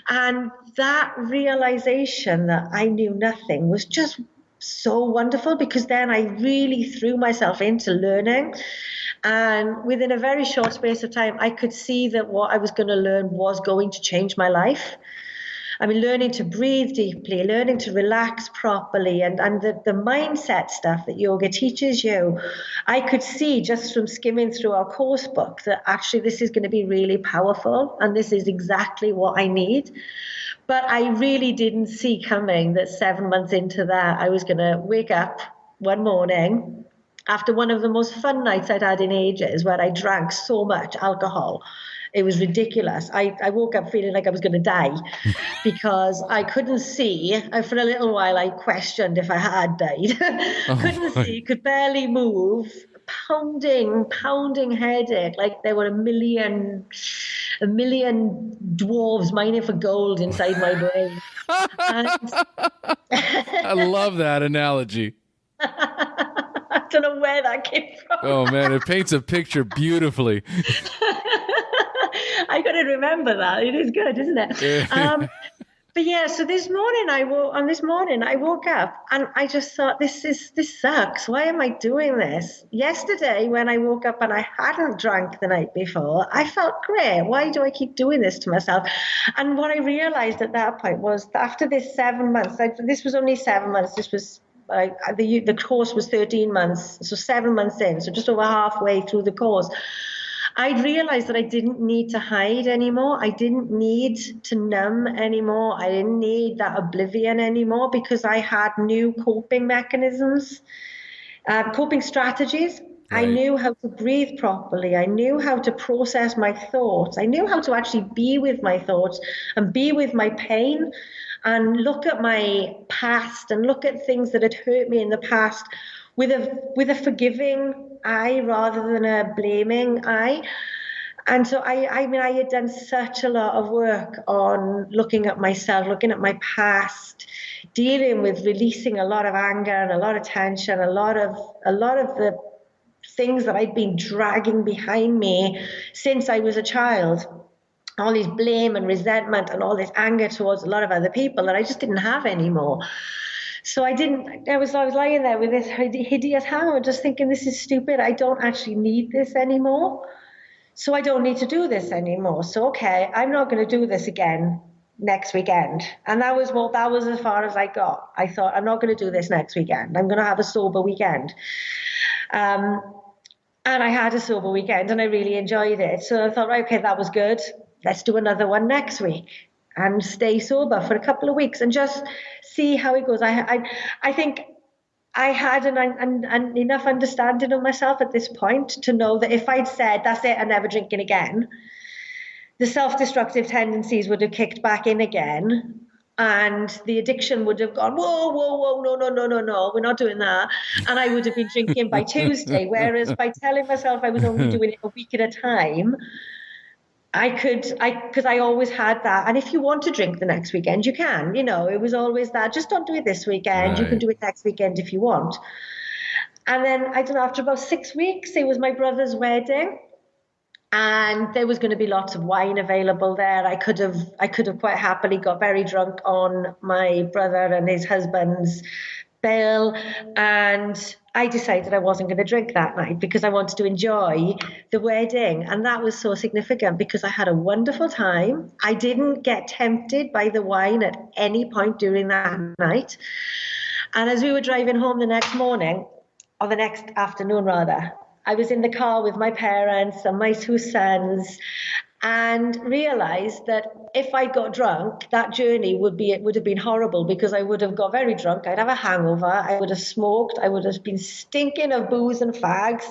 And that realization that I knew nothing was just so wonderful, because then I really threw myself into learning. And within a very short space of time, I could see that what I was going to learn was going to change my life. I mean, learning to breathe deeply, learning to relax properly, and the mindset stuff that yoga teaches you, I could see just from skimming through our course book that actually this is going to be really powerful, and this is exactly what I need. But I really didn't see coming that 7 months into that, I was going to wake up one morning after one of the most fun nights I'd had in ages, where I drank so much alcohol. It was ridiculous. I woke up feeling like I was going to die because I couldn't see. For a little while, I questioned if I had died. Couldn't see, could barely move, pounding headache, like there were a million dwarves mining for gold inside my brain. I love that analogy. I don't know where that came from. Oh man, it paints a picture beautifully. I got to remember that. It is good, isn't it? But yeah, so this morning I woke up and I just thought, this sucks. Why am I doing this? Yesterday, when I woke up and I hadn't drank the night before, I felt great. Why do I keep doing this to myself? And what I realized at that point was that after this 7 months, this was only 7 months. This was the course was 13 months, so 7 months in, so just over halfway through the course. I'd realized that I didn't need to hide anymore. I didn't need to numb anymore. I didn't need that oblivion anymore, because I had new coping mechanisms, coping strategies. Right. I knew how to breathe properly. I knew how to process my thoughts. I knew how to actually be with my thoughts and be with my pain and look at my past and look at things that had hurt me in the past with a forgiving eye rather than a blaming eye. And so I had done such a lot of work on looking at myself, looking at my past, dealing with releasing a lot of anger and a lot of tension, a lot of the things that I'd been dragging behind me since I was a child. All this blame and resentment and all this anger towards a lot of other people that I just didn't have anymore. So I was lying there with this hideous hammer, just thinking, this is stupid. I don't actually need this anymore. So I don't need to do this anymore. So, okay, I'm not going to do this again next weekend. And that was as far as I got. I thought, I'm not going to do this next weekend. I'm going to have a sober weekend. And I had a sober weekend and I really enjoyed it. So I thought, right, okay, that was good. Let's do another one next week and stay sober for a couple of weeks and just see how it goes. I think I had an enough understanding of myself at this point to know that if I'd said, that's it, I'm never drinking again, the self-destructive tendencies would have kicked back in again and the addiction would have gone, whoa, whoa, whoa, no, we're not doing that. And I would have been drinking by Tuesday. Whereas by telling myself I was only doing it a week at a time, because I always had that. And if you want to drink the next weekend, you can, it was always that, just don't do it this weekend. You can do it next weekend if you want. And then, I don't know, after about 6 weeks, it was my brother's wedding. And there was going to be lots of wine available there. I could have quite happily got very drunk on my brother and his husband's bill. And I decided I wasn't going to drink that night because I wanted to enjoy the wedding. And that was so significant because I had a wonderful time. I didn't get tempted by the wine at any point during that night. And as we were driving home the next morning, or the next afternoon rather, I was in the car with my parents and my 2 sons, and realized that if I got drunk, that journey would have been horrible because I would have got very drunk. I'd have a hangover. I would have smoked. I would have been stinking of booze and fags.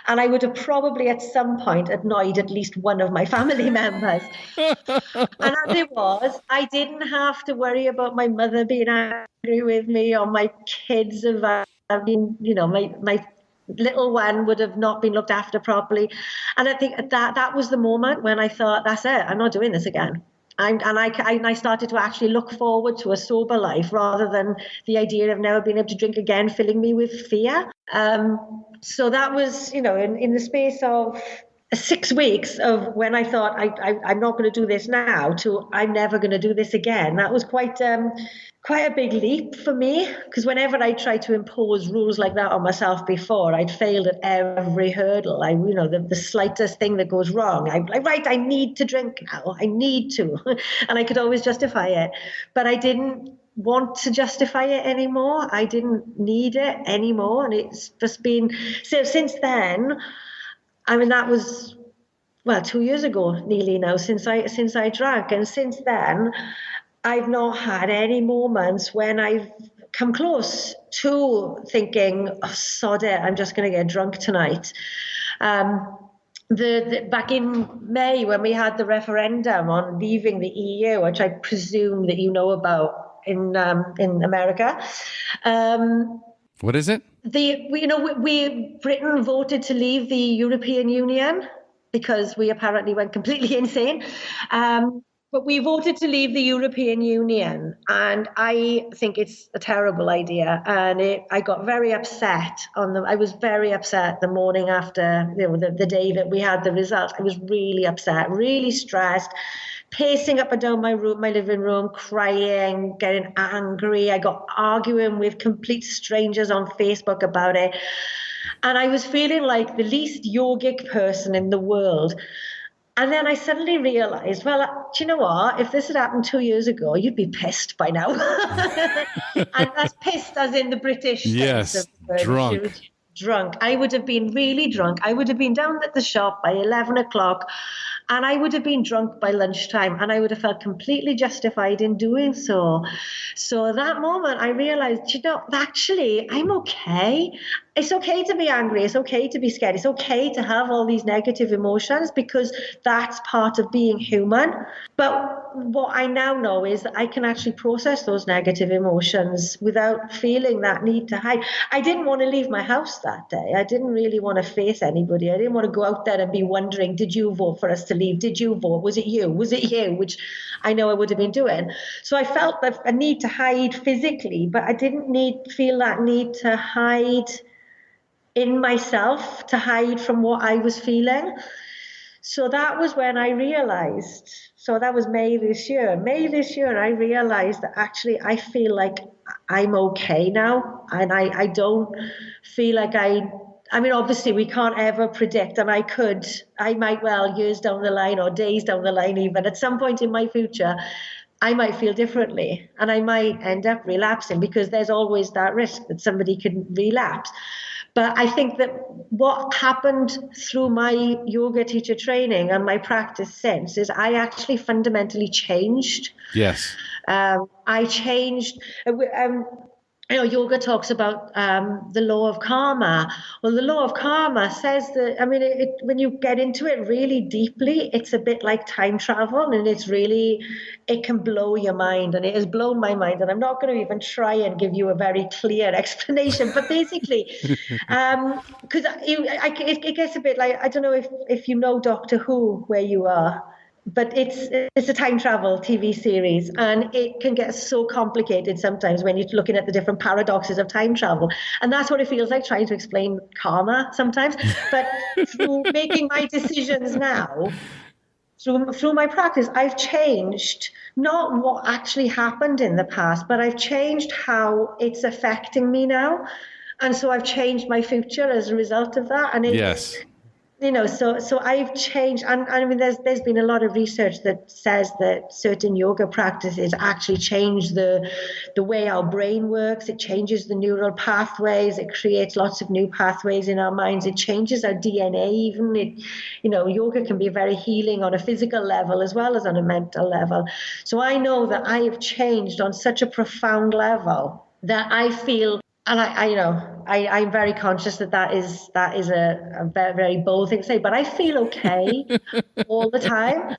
And I would have probably at some point annoyed at least one of my family members. And as it was, I didn't have to worry about my mother being angry with me or my kids about my little one would have not been looked after properly. And I think that was the moment when I thought, that's it, I'm not doing this again. I started to actually look forward to a sober life rather than the idea of never being able to drink again, filling me with fear. So that was, in the space of 6 weeks of when I thought I'm not going to do this now to I'm never going to do this again. That was quite a big leap for me, because whenever I tried to impose rules like that on myself before, I'd failed at every hurdle. The slightest thing that goes wrong, I need to drink now. I need to. And I could always justify it. But I didn't want to justify it anymore. I didn't need it anymore. And it's just been, so since then, that was, 2 years ago nearly now since I drank. And since then, I've not had any moments when I've come close to thinking, oh, sod it, I'm just going to get drunk tonight. Back in May, when we had the referendum on leaving the EU, which I presume that you know about in America. What is it? Britain voted to leave the European Union because we apparently went completely insane. But we voted to leave the European Union, and I think it's a terrible idea. And I got very upset I was very upset the morning after, the day that we had the results. I was really upset, really stressed, pacing up and down my living room, crying, getting angry. I got arguing with complete strangers on Facebook about it. And I was feeling like the least yogic person in the world. And then I suddenly realized, well, do you know what? If this had happened 2 years ago, you'd be pissed by now. And that's pissed as in the British sense of the word. Drunk. I would have been really drunk. I would have been down at the shop by 11 o'clock. And I would have been drunk by lunchtime, and I would have felt completely justified in doing so. So at that moment, I realized, actually, I'm okay. It's okay to be angry. It's okay to be scared. It's okay to have all these negative emotions because that's part of being human. But what I now know is that I can actually process those negative emotions without feeling that need to hide. I didn't want to leave my house that day. I didn't really want to face anybody. I didn't want to go out there and be wondering, did you vote for us to leave? Did you vote? Was it you? Was it you? Which I know I would have been doing. So I felt a need to hide physically, but I didn't feel that need to hide in myself, to hide from what I was feeling. So that was when I realized, so that was May this year, I realized that actually I feel like I'm okay now. And I don't feel like obviously we can't ever predict, and I might well years down the line or days down the line, even at some point in my future, I might feel differently and I might end up relapsing, because there's always that risk that somebody can relapse. But I think that what happened through my yoga teacher training and my practice since is I actually fundamentally changed. Yes. I changed. yoga talks about the law of karma. Well, the law of karma says that, I mean, when you get into it really deeply, it's a bit like time travel, and it can blow your mind, and it has blown my mind. And I'm not going to even try and give you a very clear explanation, but basically, because it gets a bit like, I don't know if you know Doctor Who, where you are. But it's a time travel TV series, and it can get so complicated sometimes when you're looking at the different paradoxes of time travel. And that's what it feels like trying to explain karma sometimes. But through making my decisions now, through my practice, I've changed not what actually happened in the past, but I've changed how it's affecting me now. And so I've changed my future as a result of that. And Yes. So I've changed, and I mean, there's been a lot of research that says that certain yoga practices actually change the way our brain works. It changes the neural pathways. It creates lots of new pathways in our minds. It changes our DNA even. Yoga can be very healing on a physical level as well as on a mental level. So I know that I have changed on such a profound level that I feel. And I'm very conscious that is a very, very bold thing to say, but I feel okay all the time.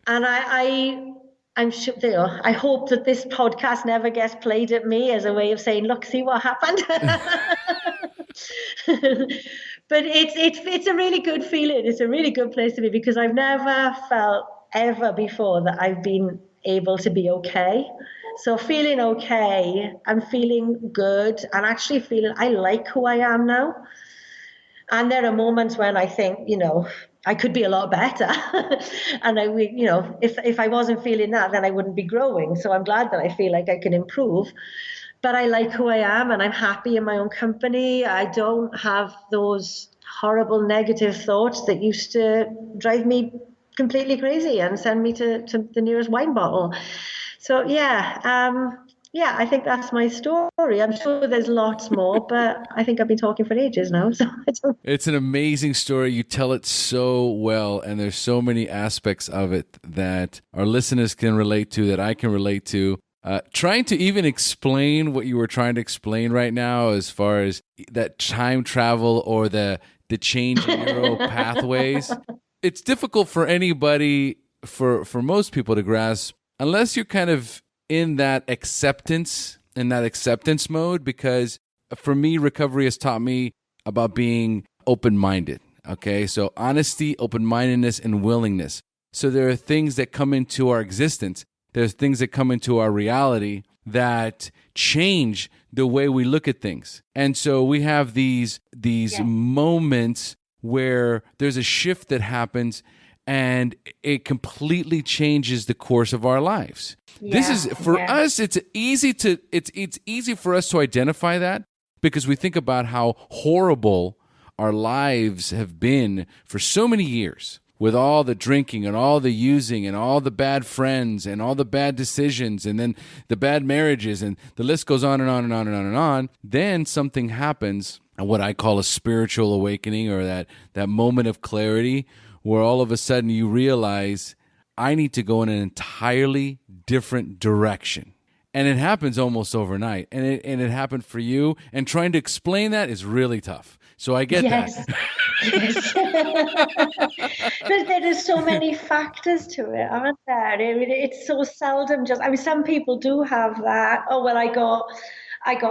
And I'm sure, I hope that this podcast never gets played at me as a way of saying, look, see what happened. But it's a really good feeling. It's a really good place to be, because I've never felt ever before that I've been able to be okay. So feeling okay, I'm feeling good, and actually feeling I like who I am now. And there are moments when I think, I could be a lot better. And if I wasn't feeling that, then I wouldn't be growing. So I'm glad that I feel like I can improve. But I like who I am, and I'm happy in my own company. I don't have those horrible negative thoughts that used to drive me completely crazy and send me to the nearest wine bottle. So I think that's my story. I'm sure there's lots more, but I think I've been talking for ages now. So It's an amazing story. You tell it so well, and there's so many aspects of it that our listeners can relate to, that I can relate to. Trying to even explain what you were trying to explain right now, as far as that time travel or the change in neural pathways, it's difficult for anybody, for most people to grasp, unless you're kind of in that acceptance mode. Because for me, recovery has taught me about being open-minded. Okay, so honesty, open-mindedness, and willingness. So there are things that come into our existence. There's things that come into our reality that change the way we look at things. And so we have these moments where there's a shift that happens, and it completely changes the course of our lives. This is for us. It's easy for us to identify that, because we think about how horrible our lives have been for so many years, with all the drinking and all the using and all the bad friends and all the bad decisions and then the bad marriages, and the list goes on and on and on and on and on. Then something happens, what I call a spiritual awakening, or that moment of clarity, where all of a sudden you realize, I need to go in an entirely different direction. And it happens almost overnight. And it happened for you. And trying to explain that is really tough. So I get that. Yes. There are so many factors to it, aren't there? I mean, it's so seldom just, some people do have that. Oh, well, I got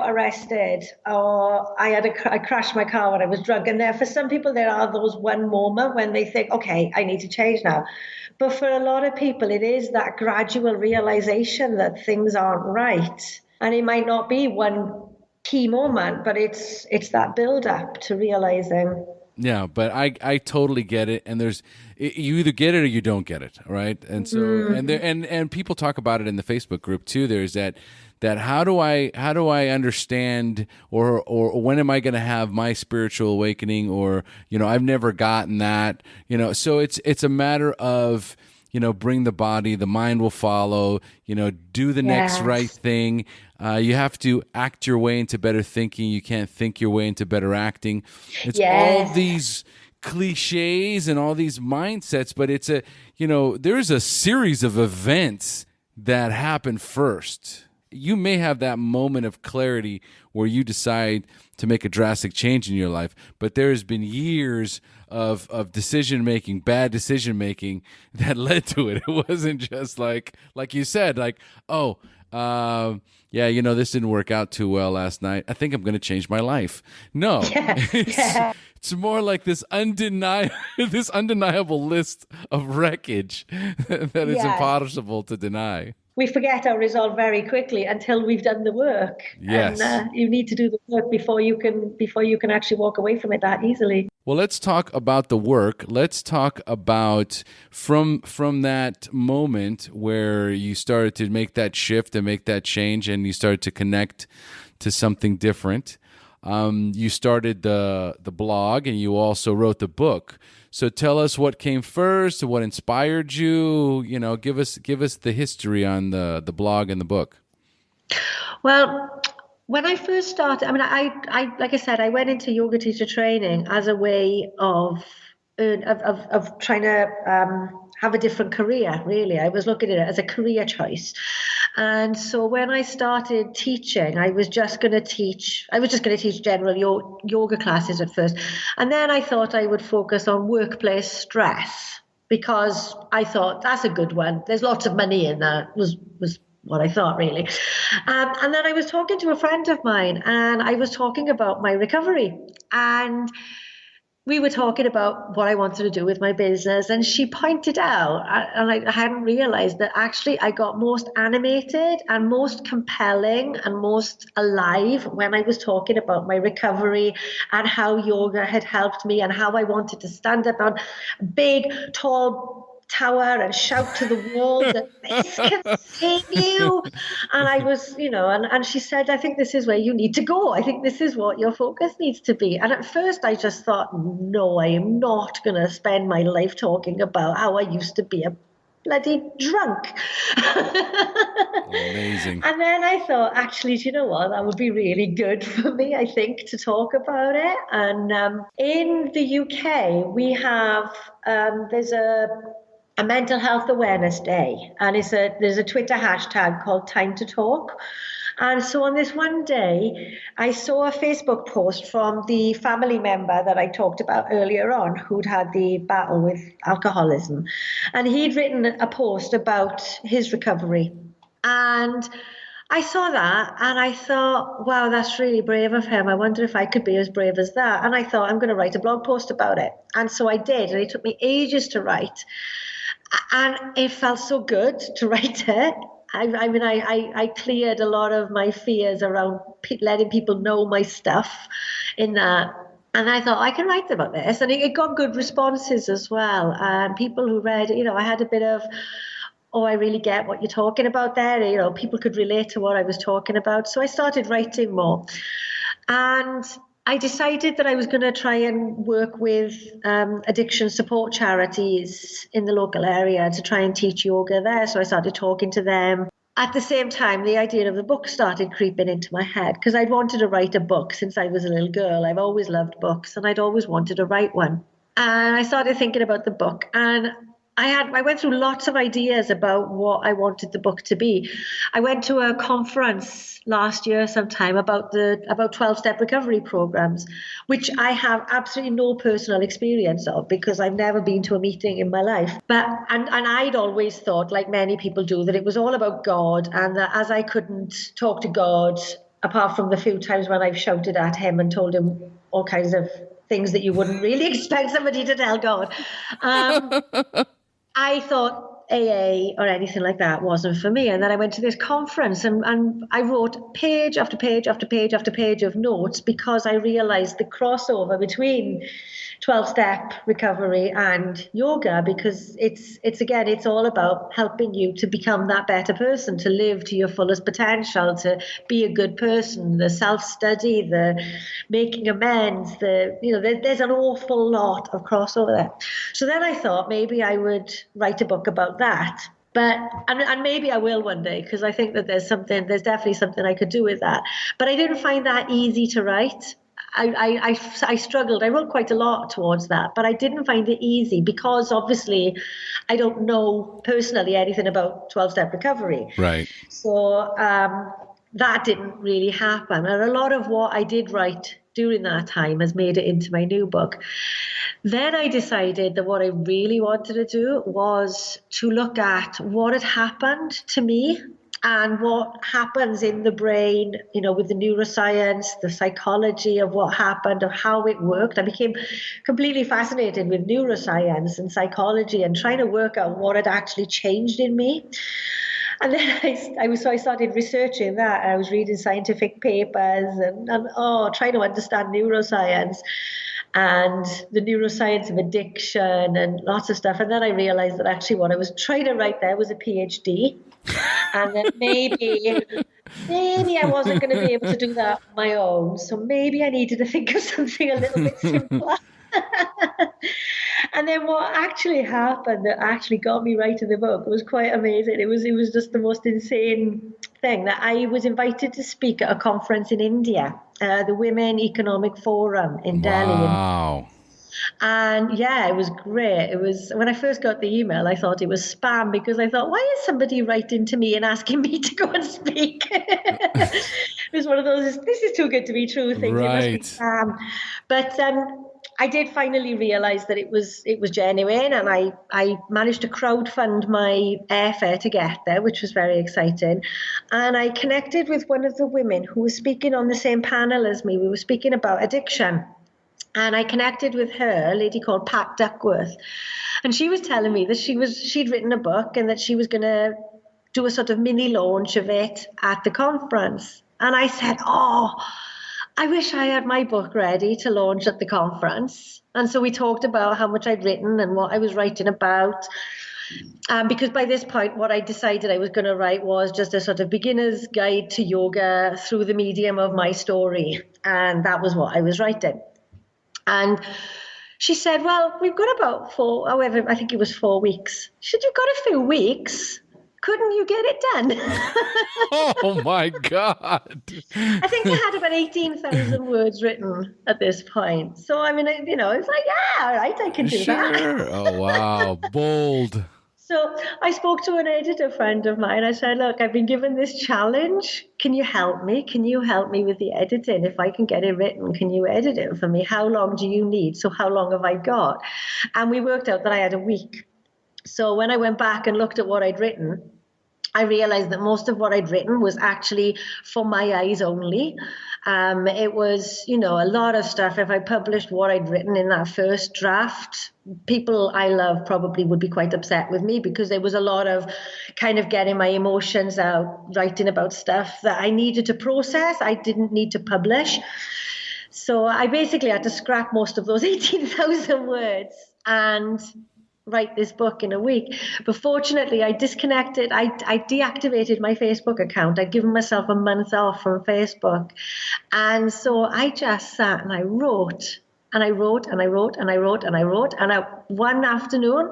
arrested, or I crashed my car when I was drunk. And for some people, there are those one moment when they think, okay, I need to change now. But for a lot of people, it is that gradual realization that things aren't right. And it might not be one key moment, but it's that build up to realizing. Yeah, but I totally get it. And you either get it or you don't get it, right? And so and people talk about it in the Facebook group too. There's that how do I understand, or when am I going to have my spiritual awakening, or I've never gotten that, so it's a matter of bring the body, the mind will follow, do the next right thing. You have to act your way into better thinking. You can't think your way into better acting. It's all these cliches and all these mindsets, but it's there's a series of events that happen first You may have that moment of clarity where you decide to make a drastic change in your life, but there has been years of decision making, bad decision making that led to it. It wasn't just like you said, like, oh, yeah, this didn't work out too well last night. I think I'm going to change my life. No, it's more like this undeniable list of wreckage that is impossible to deny. We forget our resolve very quickly until we've done the work. Yes. And you need to do the work before you can actually walk away from it that easily. Well, let's talk about the work. Let's talk about from that moment where you started to make that shift and make that change and you started to connect to something different. You started the blog and you also wrote the book. So tell us what came first, what inspired you. Give us the history on the blog and the book. Well, when I first started, I like I said, I went into yoga teacher training as a way of trying to have a different career. Really, I was looking at it as a career choice. And so when I started teaching, I was just going to teach general yoga classes at first. And then I thought I would focus on workplace stress because I thought that's a good one. There's lots of money in that, was what I thought, really. And then I was talking to a friend of mine and I was talking about my recovery. And we were talking about what I wanted to do with my business, and she pointed out, and I hadn't realized that actually I got most animated and most compelling and most alive when I was talking about my recovery and how yoga had helped me and how I wanted to stand up on a big, tall tower and shout to the walls that this can save you. And I was, and she said, I think this is where you need to go. I think this is what your focus needs to be. And at first I just thought, no, I am not going to spend my life talking about how I used to be a bloody drunk. Amazing. And then I thought, actually, do you know what? That would be really good for me, I think, to talk about it. And in the UK, we have, there's a Mental Health Awareness Day, and there's a Twitter hashtag called Time to Talk. And so on this one day, I saw a Facebook post from the family member that I talked about earlier on, who'd had the battle with alcoholism. And he'd written a post about his recovery. And I saw that and I thought, wow, that's really brave of him. I wonder if I could be as brave as that. And I thought, I'm going to write a blog post about it. And so I did. And it took me ages to write. And it felt so good to write it. I cleared a lot of my fears around letting people know my stuff in that. And I thought, I can write about this. And it got good responses as well. And people who read, I had a bit of, oh, I really get what you're talking about there. People could relate to what I was talking about. So I started writing more. And I decided that I was going to try and work with addiction support charities in the local area to try and teach yoga there. So I started talking to them. At the same time, the idea of the book started creeping into my head because I'd wanted to write a book since I was a little girl. I've always loved books and I'd always wanted to write one. And I started thinking about the book, and I went through lots of ideas about what I wanted the book to be. I went to a conference last year sometime about 12-step recovery programs, which I have absolutely no personal experience of because I've never been to a meeting in my life. And I'd always thought, like many people do, that it was all about God, and that as I couldn't talk to God, apart from the few times when I've shouted at him and told him all kinds of things that you wouldn't really expect somebody to tell God. I thought AA or anything like that wasn't for me. And then I went to this conference and I wrote page after page after page after page of notes because I realized the crossover between 12-step recovery and yoga, because it's all about helping you to become that better person, to live to your fullest potential, to be a good person, the self-study, the making amends, there's an awful lot of crossover there. So then I thought maybe I would write a book about that. And maybe I will one day, because I think that there's definitely something I could do with that. But I didn't find that easy to write. I struggled. I wrote quite a lot towards that, but I didn't find it easy because obviously I don't know personally anything about 12-step recovery. Right. So that didn't really happen. And a lot of what I did write during that time has made it into my new book. Then I decided that what I really wanted to do was to look at what had happened to me and what happens in the brain, with the neuroscience, the psychology of what happened, of how it worked. I became completely fascinated with neuroscience and psychology and trying to work out what had actually changed in me. And then I started researching that. I was reading scientific papers and trying to understand neuroscience and the neuroscience of addiction and lots of stuff. And then I realized that actually what I was trying to write there was a PhD. And then maybe I wasn't going to be able to do that on my own. So maybe I needed to think of something a little bit simpler. And then what actually happened that actually got me writing the book was quite amazing. It was just the most insane thing that I was invited to speak at a conference in India, the Women Economic Forum in Delhi. Wow. And yeah, it was great. It was, when I first got the email, I thought it was spam because I thought, why is somebody writing to me and asking me to go and speak? It was one of those, this is too good to be true things. Right. It must be spam. But I did finally realize that it was genuine, and I managed to crowdfund my airfare to get there, which was very exciting. And I connected with one of the women who was speaking on the same panel as me. We were speaking about addiction. And I connected with her, a lady called Pat Duckworth. And she was telling me that she'd written a book and that she was going to do a sort of mini launch of it at the conference. And I said, I wish I had my book ready to launch at the conference. And so we talked about how much I'd written and what I was writing about. Because by this point, what I decided I was going to write was just a sort of beginner's guide to yoga through the medium of my story. And that was what I was writing. And she said, well, we've got about 4 weeks. She said, you've got a few weeks. Couldn't you get it done? Oh, my God. I think I had about 18,000 words written at this point. So, I mean, it's like, yeah, all right, I can do that. Oh, wow. Bold. So I spoke to an editor friend of mine. I said, look, I've been given this challenge. Can you help me? Can you help me with the editing? If I can get it written, can you edit it for me? How long do you need? So how long have I got? And we worked out that I had a week. So when I went back and looked at what I'd written, I realized that most of what I'd written was actually for my eyes only. It was, a lot of stuff. If I published what I'd written in that first draft, people I love probably would be quite upset with me because there was a lot of kind of getting my emotions out, writing about stuff that I needed to process. I didn't need to publish. So I basically had to scrap most of those 18,000 words and write this book in a week. But fortunately, I deactivated my Facebook account. I'd given myself a month off from Facebook. And so I just sat and I wrote. And I wrote and I wrote and I wrote and I wrote. And one afternoon,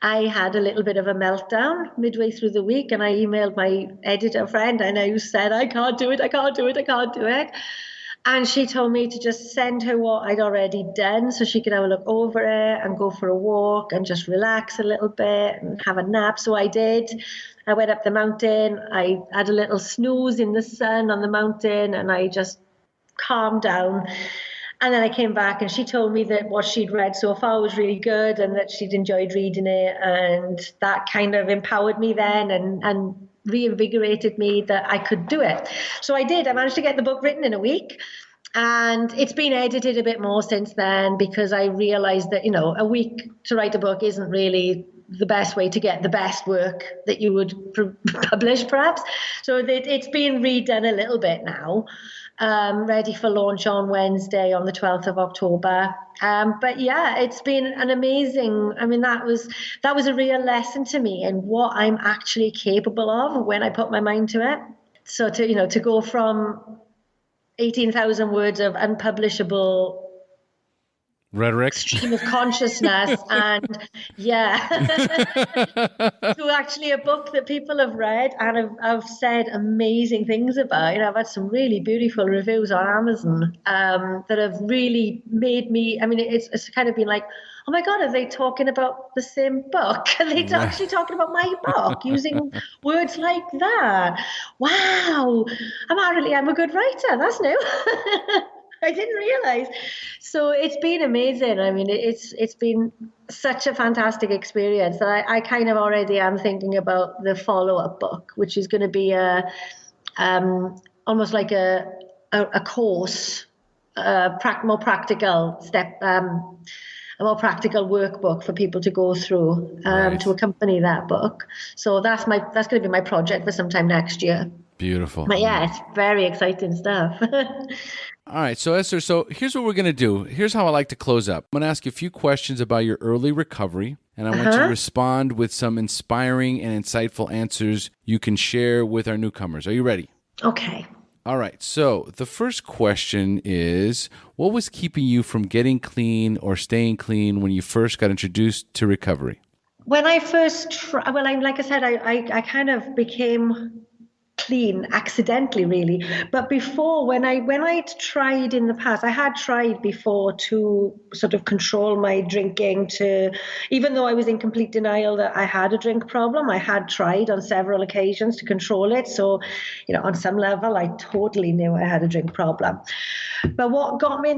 I had a little bit of a meltdown midway through the week. And I emailed my editor friend and I said, I can't do it. And she told me to just send her what I'd already done so she could have a look over it and go for a walk and just relax a little bit and have a nap. So I did. I went up the mountain. I had a little snooze in the sun on the mountain and I just calmed down. And then I came back and she told me that what she'd read so far was really good and that she'd enjoyed reading it. And that kind of empowered me then and reinvigorated me that I could do it. So I did. I managed to get the book written in a week. And it's been edited a bit more since then because I realized that, a week to write a book isn't really the best way to get the best work that you would publish, perhaps. So it's been redone a little bit now. Ready for launch on Wednesday on the 12th of October. But yeah, it's been an amazing, that was a real lesson to me in what I'm actually capable of when I put my mind to it. So to go from 18,000 words of unpublishable Rhetoric. Stream of consciousness. And to actually a book that people have read and have said amazing things about. I've had some really beautiful reviews on Amazon that have really made me, it's kind of been like, oh my God, are they talking about the same book? Are they actually talking about my book using words like that? Wow, I'm a good writer. That's new. I didn't realize. So it's been amazing. It's been such a fantastic experience that I kind of already am thinking about the follow-up book, which is going to be almost like a course, more practical step, a more practical workbook for people to go through to accompany that book. So that's going to be my project for sometime next year. Beautiful. But it's very exciting stuff. All right. So Esther, here's what we're going to do. Here's how I like to close up. I'm going to ask you a few questions about your early recovery, and I want you to respond with some inspiring and insightful answers you can share with our newcomers. Are you ready? Okay. All right. So the first question is, what was keeping you from getting clean or staying clean when you first got introduced to recovery? When I first like I said, I kind of became clean accidentally, really. But before, when I'd tried in the past, I had tried before to sort of control my drinking, even though I was in complete denial that I had a drink problem, I had tried on several occasions to control it. So, on some level, I totally knew I had a drink problem. But what got me,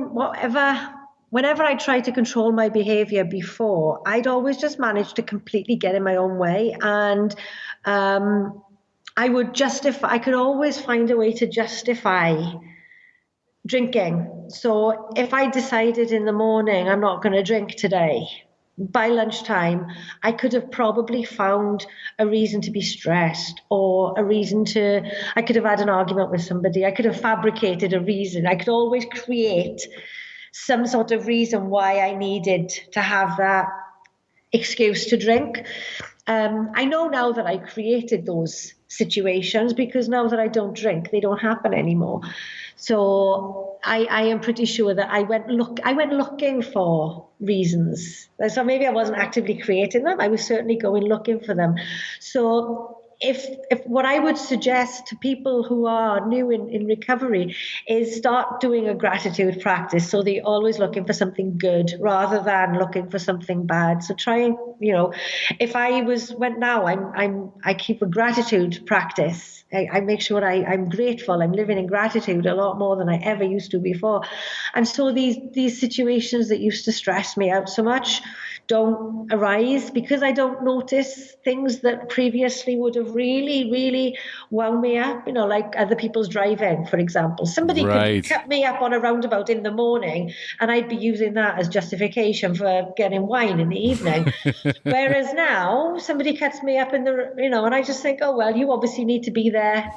whenever I tried to control my behavior before, I'd always just managed to completely get in my own way. And, I could always find a way to justify drinking. So if I decided in the morning, I'm not going to drink today, by lunchtime, I could have probably found a reason to be stressed, or I could have had an argument with somebody. I could have fabricated a reason. I could always create some sort of reason why I needed to have that excuse to drink. I know now that I created those situations, because now that I don't drink, they don't happen anymore. So I am pretty sure that I went looking for reasons. So maybe I wasn't actively creating them. I was certainly going looking for them. So if what I would suggest to people who are new in recovery is start doing a gratitude practice, so they're always looking for something good rather than looking for something bad. So try and, if I keep a gratitude practice. I make sure I'm grateful. I'm living in gratitude a lot more than I ever used to before. And so these situations that used to stress me out so much don't arise, because I don't notice things that previously would have really, really wound me up, like other people's driving, for example. Somebody could cut me up on a roundabout in the morning and I'd be using that as justification for getting wine in the evening. Whereas now somebody cuts me up and I just think, oh, well, you obviously need to be there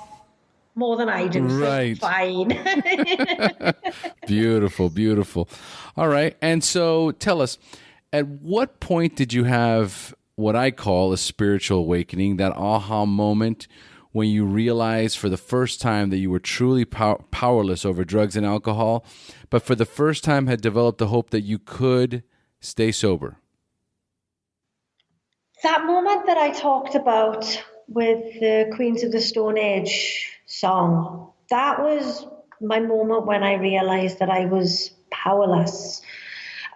more than I do. Right. So fine. Beautiful, beautiful. All right. And so tell us, at what point did you have what I call a spiritual awakening, that aha moment when you realized for the first time that you were truly powerless over drugs and alcohol, but for the first time had developed the hope that you could stay sober? That moment that I talked about with the Queens of the Stone Age song, that was my moment when I realized that I was powerless.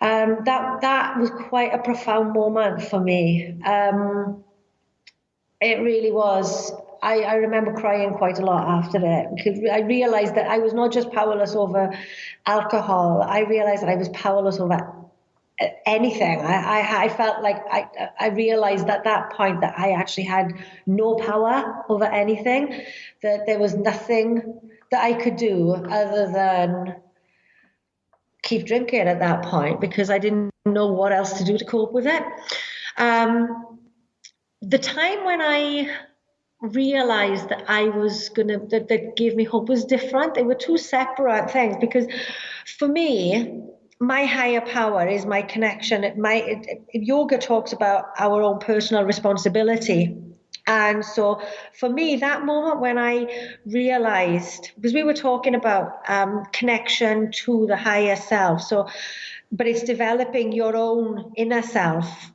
That was quite a profound moment for me. It really was. I remember crying quite a lot after it, because I realized that I was not just powerless over alcohol. I realized that I was powerless over anything. I felt like I realized at that point that I actually had no power over anything, that there was nothing that I could do other than keep drinking at that point, because I didn't know what else to do to cope with it. The time when I realized that that gave me hope was different. They were two separate things, because for me, my higher power is my connection. Yoga talks about our own personal responsibility. And so for me, that moment when I realized, because we were talking about connection to the higher self. So but it's developing your own inner self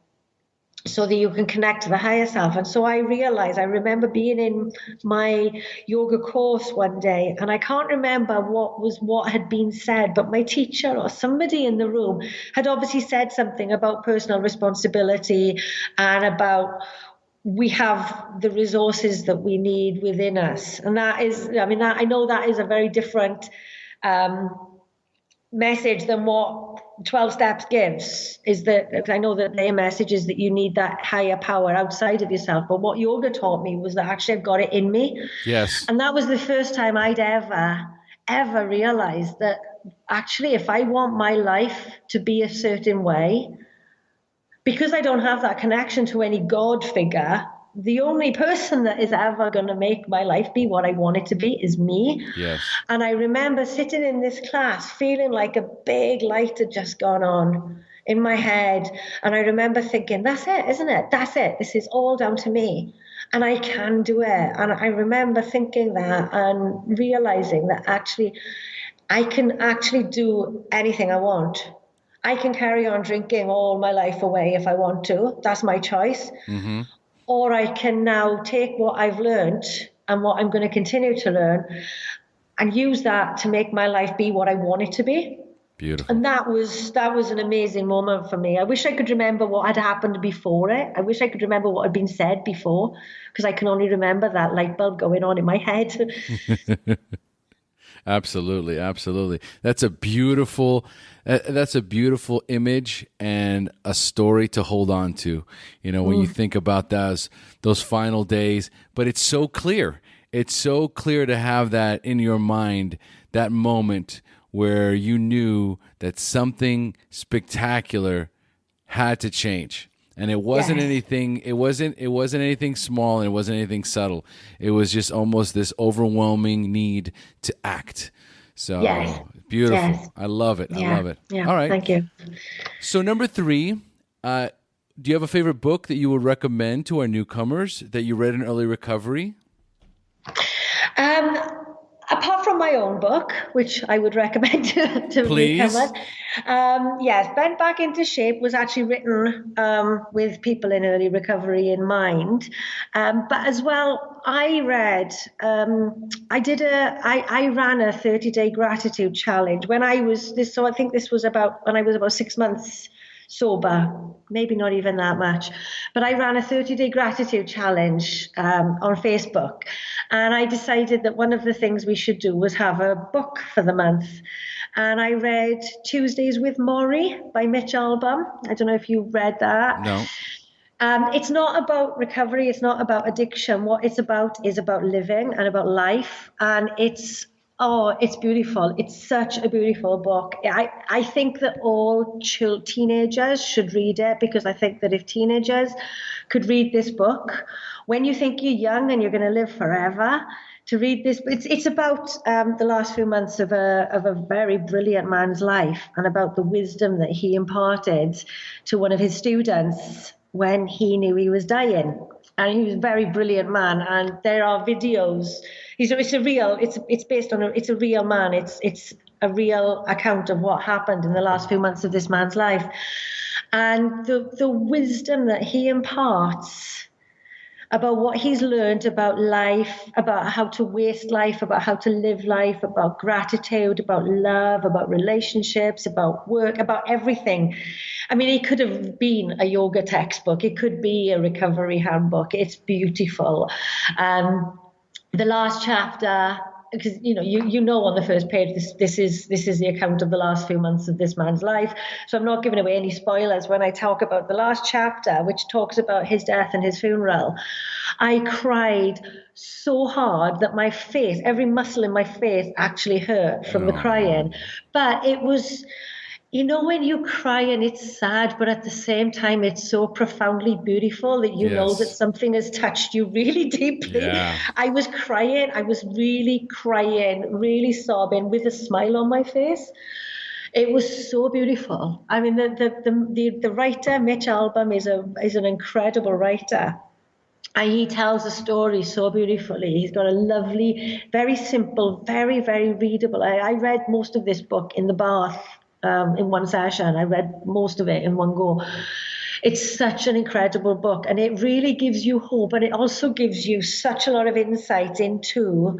so that you can connect to the higher self. And so I remember being in my yoga course one day, and I can't remember what had been said, but my teacher or somebody in the room had obviously said something about personal responsibility and about we have the resources that we need within us. And that is, I know that is a very different message than what 12 Steps gives. Is that I know that their message is that you need that higher power outside of yourself, but what yoga taught me was that actually I've got it in me. Yes. And that was the first time I'd ever realized that actually if I want my life to be a certain way, because I don't have that connection to any God figure, the only person that is ever going to make my life be what I want it to be is me. Yes. And I remember sitting in this class feeling like a big light had just gone on in my head. And I remember thinking, that's it, isn't it? That's it. This is all down to me. And I can do it. And I remember thinking that and realizing that actually I can actually do anything I want. I can carry on drinking all my life away if I want to. That's my choice. Mm-hmm. Or I can now take what I've learned and what I'm going to continue to learn and use that to make my life be what I want it to be. Beautiful. And that was an amazing moment for me. I wish I could remember what had happened before it. I wish I could remember what had been said before, because I can only remember that light bulb going on in my head. Absolutely, absolutely. That's a beautiful image and a story to hold on to. You know, when you think about those final days, but it's so clear. It's so clear to have that in your mind, that moment where you knew that something spectacular had to change. And it wasn't anything. It wasn't anything small, and it wasn't anything subtle. It was just almost this overwhelming need to act. So beautiful. Yes. I love it. Yeah. I love it. Yeah. All right. Thank you. So number 3, do you have a favorite book that you would recommend to our newcomers that you read in early recovery? Apart from my own book, which I would recommend to newcomers, yes, Bent Back into Shape was actually written with people in early recovery in mind. But as well, I ran a 30-day gratitude challenge when I was I think this was when I was about 6 months sober, maybe not even that much. But I ran a 30-day gratitude challenge on Facebook. And I decided that one of the things we should do was have a book for the month. And I read Tuesdays with Maury by Mitch Albom. I don't know if you've read that. No. It's not about recovery. It's not about addiction. What it's about is about living and about life. And it's beautiful. It's such a beautiful book. I think that all teenagers should read it, because I think that if teenagers could read this book, when you think you're young and you're going to live forever, to read this, it's about the last few months of a very brilliant man's life, and about the wisdom that he imparted to one of his students when he knew he was dying. And he was a very brilliant man. And there are videos. It's a real man. It's a real account of what happened in the last few months of this man's life. And the wisdom that he imparts about what he's learned about life, about how to waste life, about how to live life, about gratitude, about love, about relationships, about work, about everything. I mean, it could have been a yoga textbook. It could be a recovery handbook. It's beautiful. The last chapter, because you know on the first page, this is the account of the last few months of this man's life. So I'm not giving away any spoilers when I talk about the last chapter, which talks about his death and his funeral. I cried so hard that my face, every muscle in my face actually hurt from the crying. But it was, when you cry and it's sad, but at the same time, it's so profoundly beautiful that you know that something has touched you really deeply. Yeah. I was crying. I was really crying, really sobbing with a smile on my face. It was so beautiful. I mean, the writer, Mitch Albom, is an incredible writer. And he tells a story so beautifully. He's got a lovely, very simple, very, very readable. I read most of this book in the bath in one session. I read most of it in one go. It's such an incredible book, and it really gives you hope, and it also gives you such a lot of insight into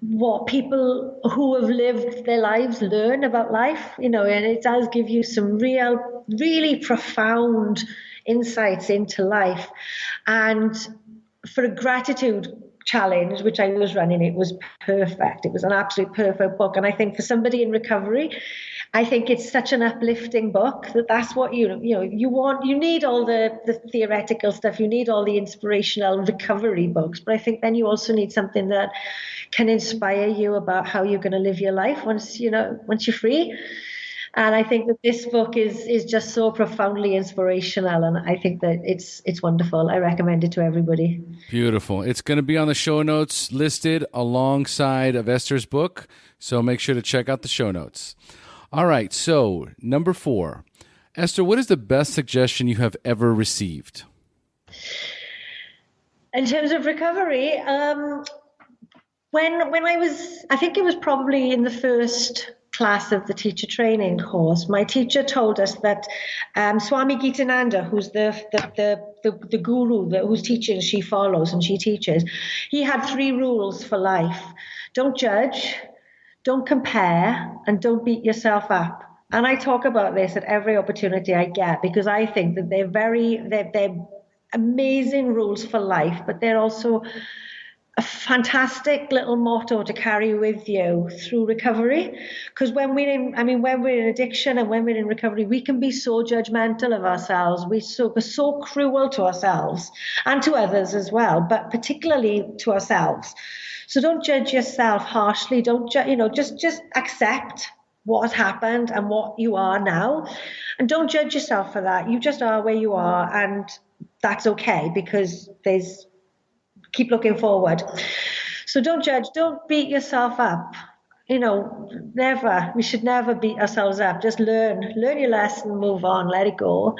what people who have lived their lives learn about life, and it does give you some really profound insights into life. And for a gratitude challenge, which I was running, it was perfect. It was an absolute perfect book. And I think for somebody in recovery, I think it's such an uplifting book that's what you want. You need all the theoretical stuff. You need all the inspirational recovery books. But I think then you also need something that can inspire you about how you're going to live your life once you're free. And I think that this book is just so profoundly inspirational, and I think that it's wonderful. I recommend it to everybody. Beautiful. It's going to be on the show notes listed alongside of Esther's book, so make sure to check out the show notes. All right, so number 4. Esther, what is the best suggestion you have ever received? In terms of recovery, when I think it was probably in the first class of the teacher training course, my teacher told us that Swami Gitananda, who's the guru whose teachings she follows and she teaches, he had 3 rules for life. Don't judge, don't compare, and don't beat yourself up. And I talk about this at every opportunity I get, because I think that they're amazing rules for life, but they're also a fantastic little motto to carry with you through recovery. Because when we're in addiction and when we're in recovery, we can be so judgmental of ourselves. We're so cruel to ourselves and to others as well, but particularly to ourselves. So don't judge yourself harshly. Don't just accept what has happened and what you are now, and don't judge yourself for that. You just are where you are, and that's okay, because keep looking forward. So don't judge, don't beat yourself up. We should never beat ourselves up. Just learn your lesson, move on, let it go,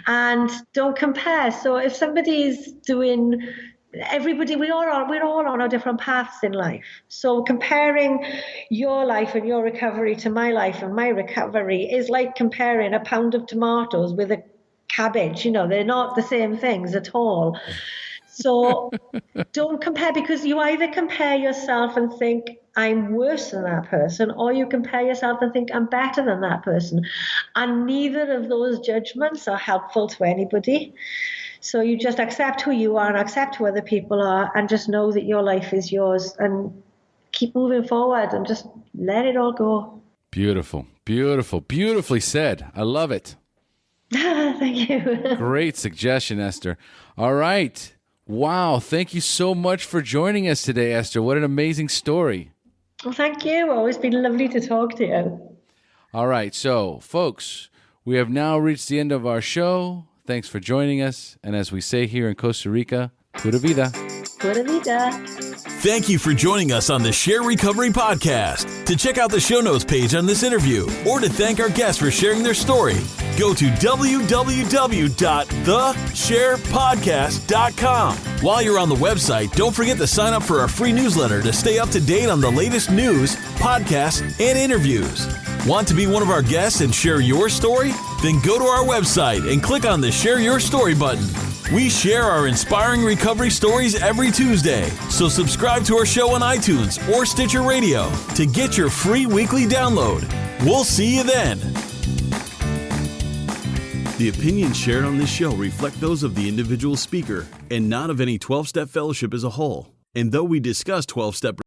and don't compare. So if somebody's doing, we're all on our different paths in life. So comparing your life and your recovery to my life and my recovery is like comparing a pound of tomatoes with a cabbage. They're not the same things at all. So don't compare, because you either compare yourself and think I'm worse than that person, or you compare yourself and think I'm better than that person. And neither of those judgments are helpful to anybody. So you just accept who you are and accept who other people are, and just know that your life is yours, and keep moving forward and just let it all go. Beautiful, beautiful, beautifully said. I love it. Thank you. Great suggestion, Esther. All right. Wow. Thank you so much for joining us today, Esther. What an amazing story. Well, thank you. Always been lovely to talk to you. All right. So, folks, we have now reached the end of our show. Thanks for joining us. And as we say here in Costa Rica, pura vida. Pura vida. Thank you for joining us on the SHAIR Recovery Podcast. To check out the show notes page on this interview, or to thank our guests for sharing their story, go to www.theshairpodcast.com. While you're on the website, don't forget to sign up for our free newsletter to stay up to date on the latest news, podcasts, and interviews. Want to be one of our guests and share your story? Then go to our website and click on the Share Your Story button. We share our inspiring recovery stories every Tuesday, so subscribe to our show on iTunes or Stitcher Radio to get your free weekly download. We'll see you then. The opinions shared on this show reflect those of the individual speaker and not of any 12-Step Fellowship as a whole. And though we discuss 12-Step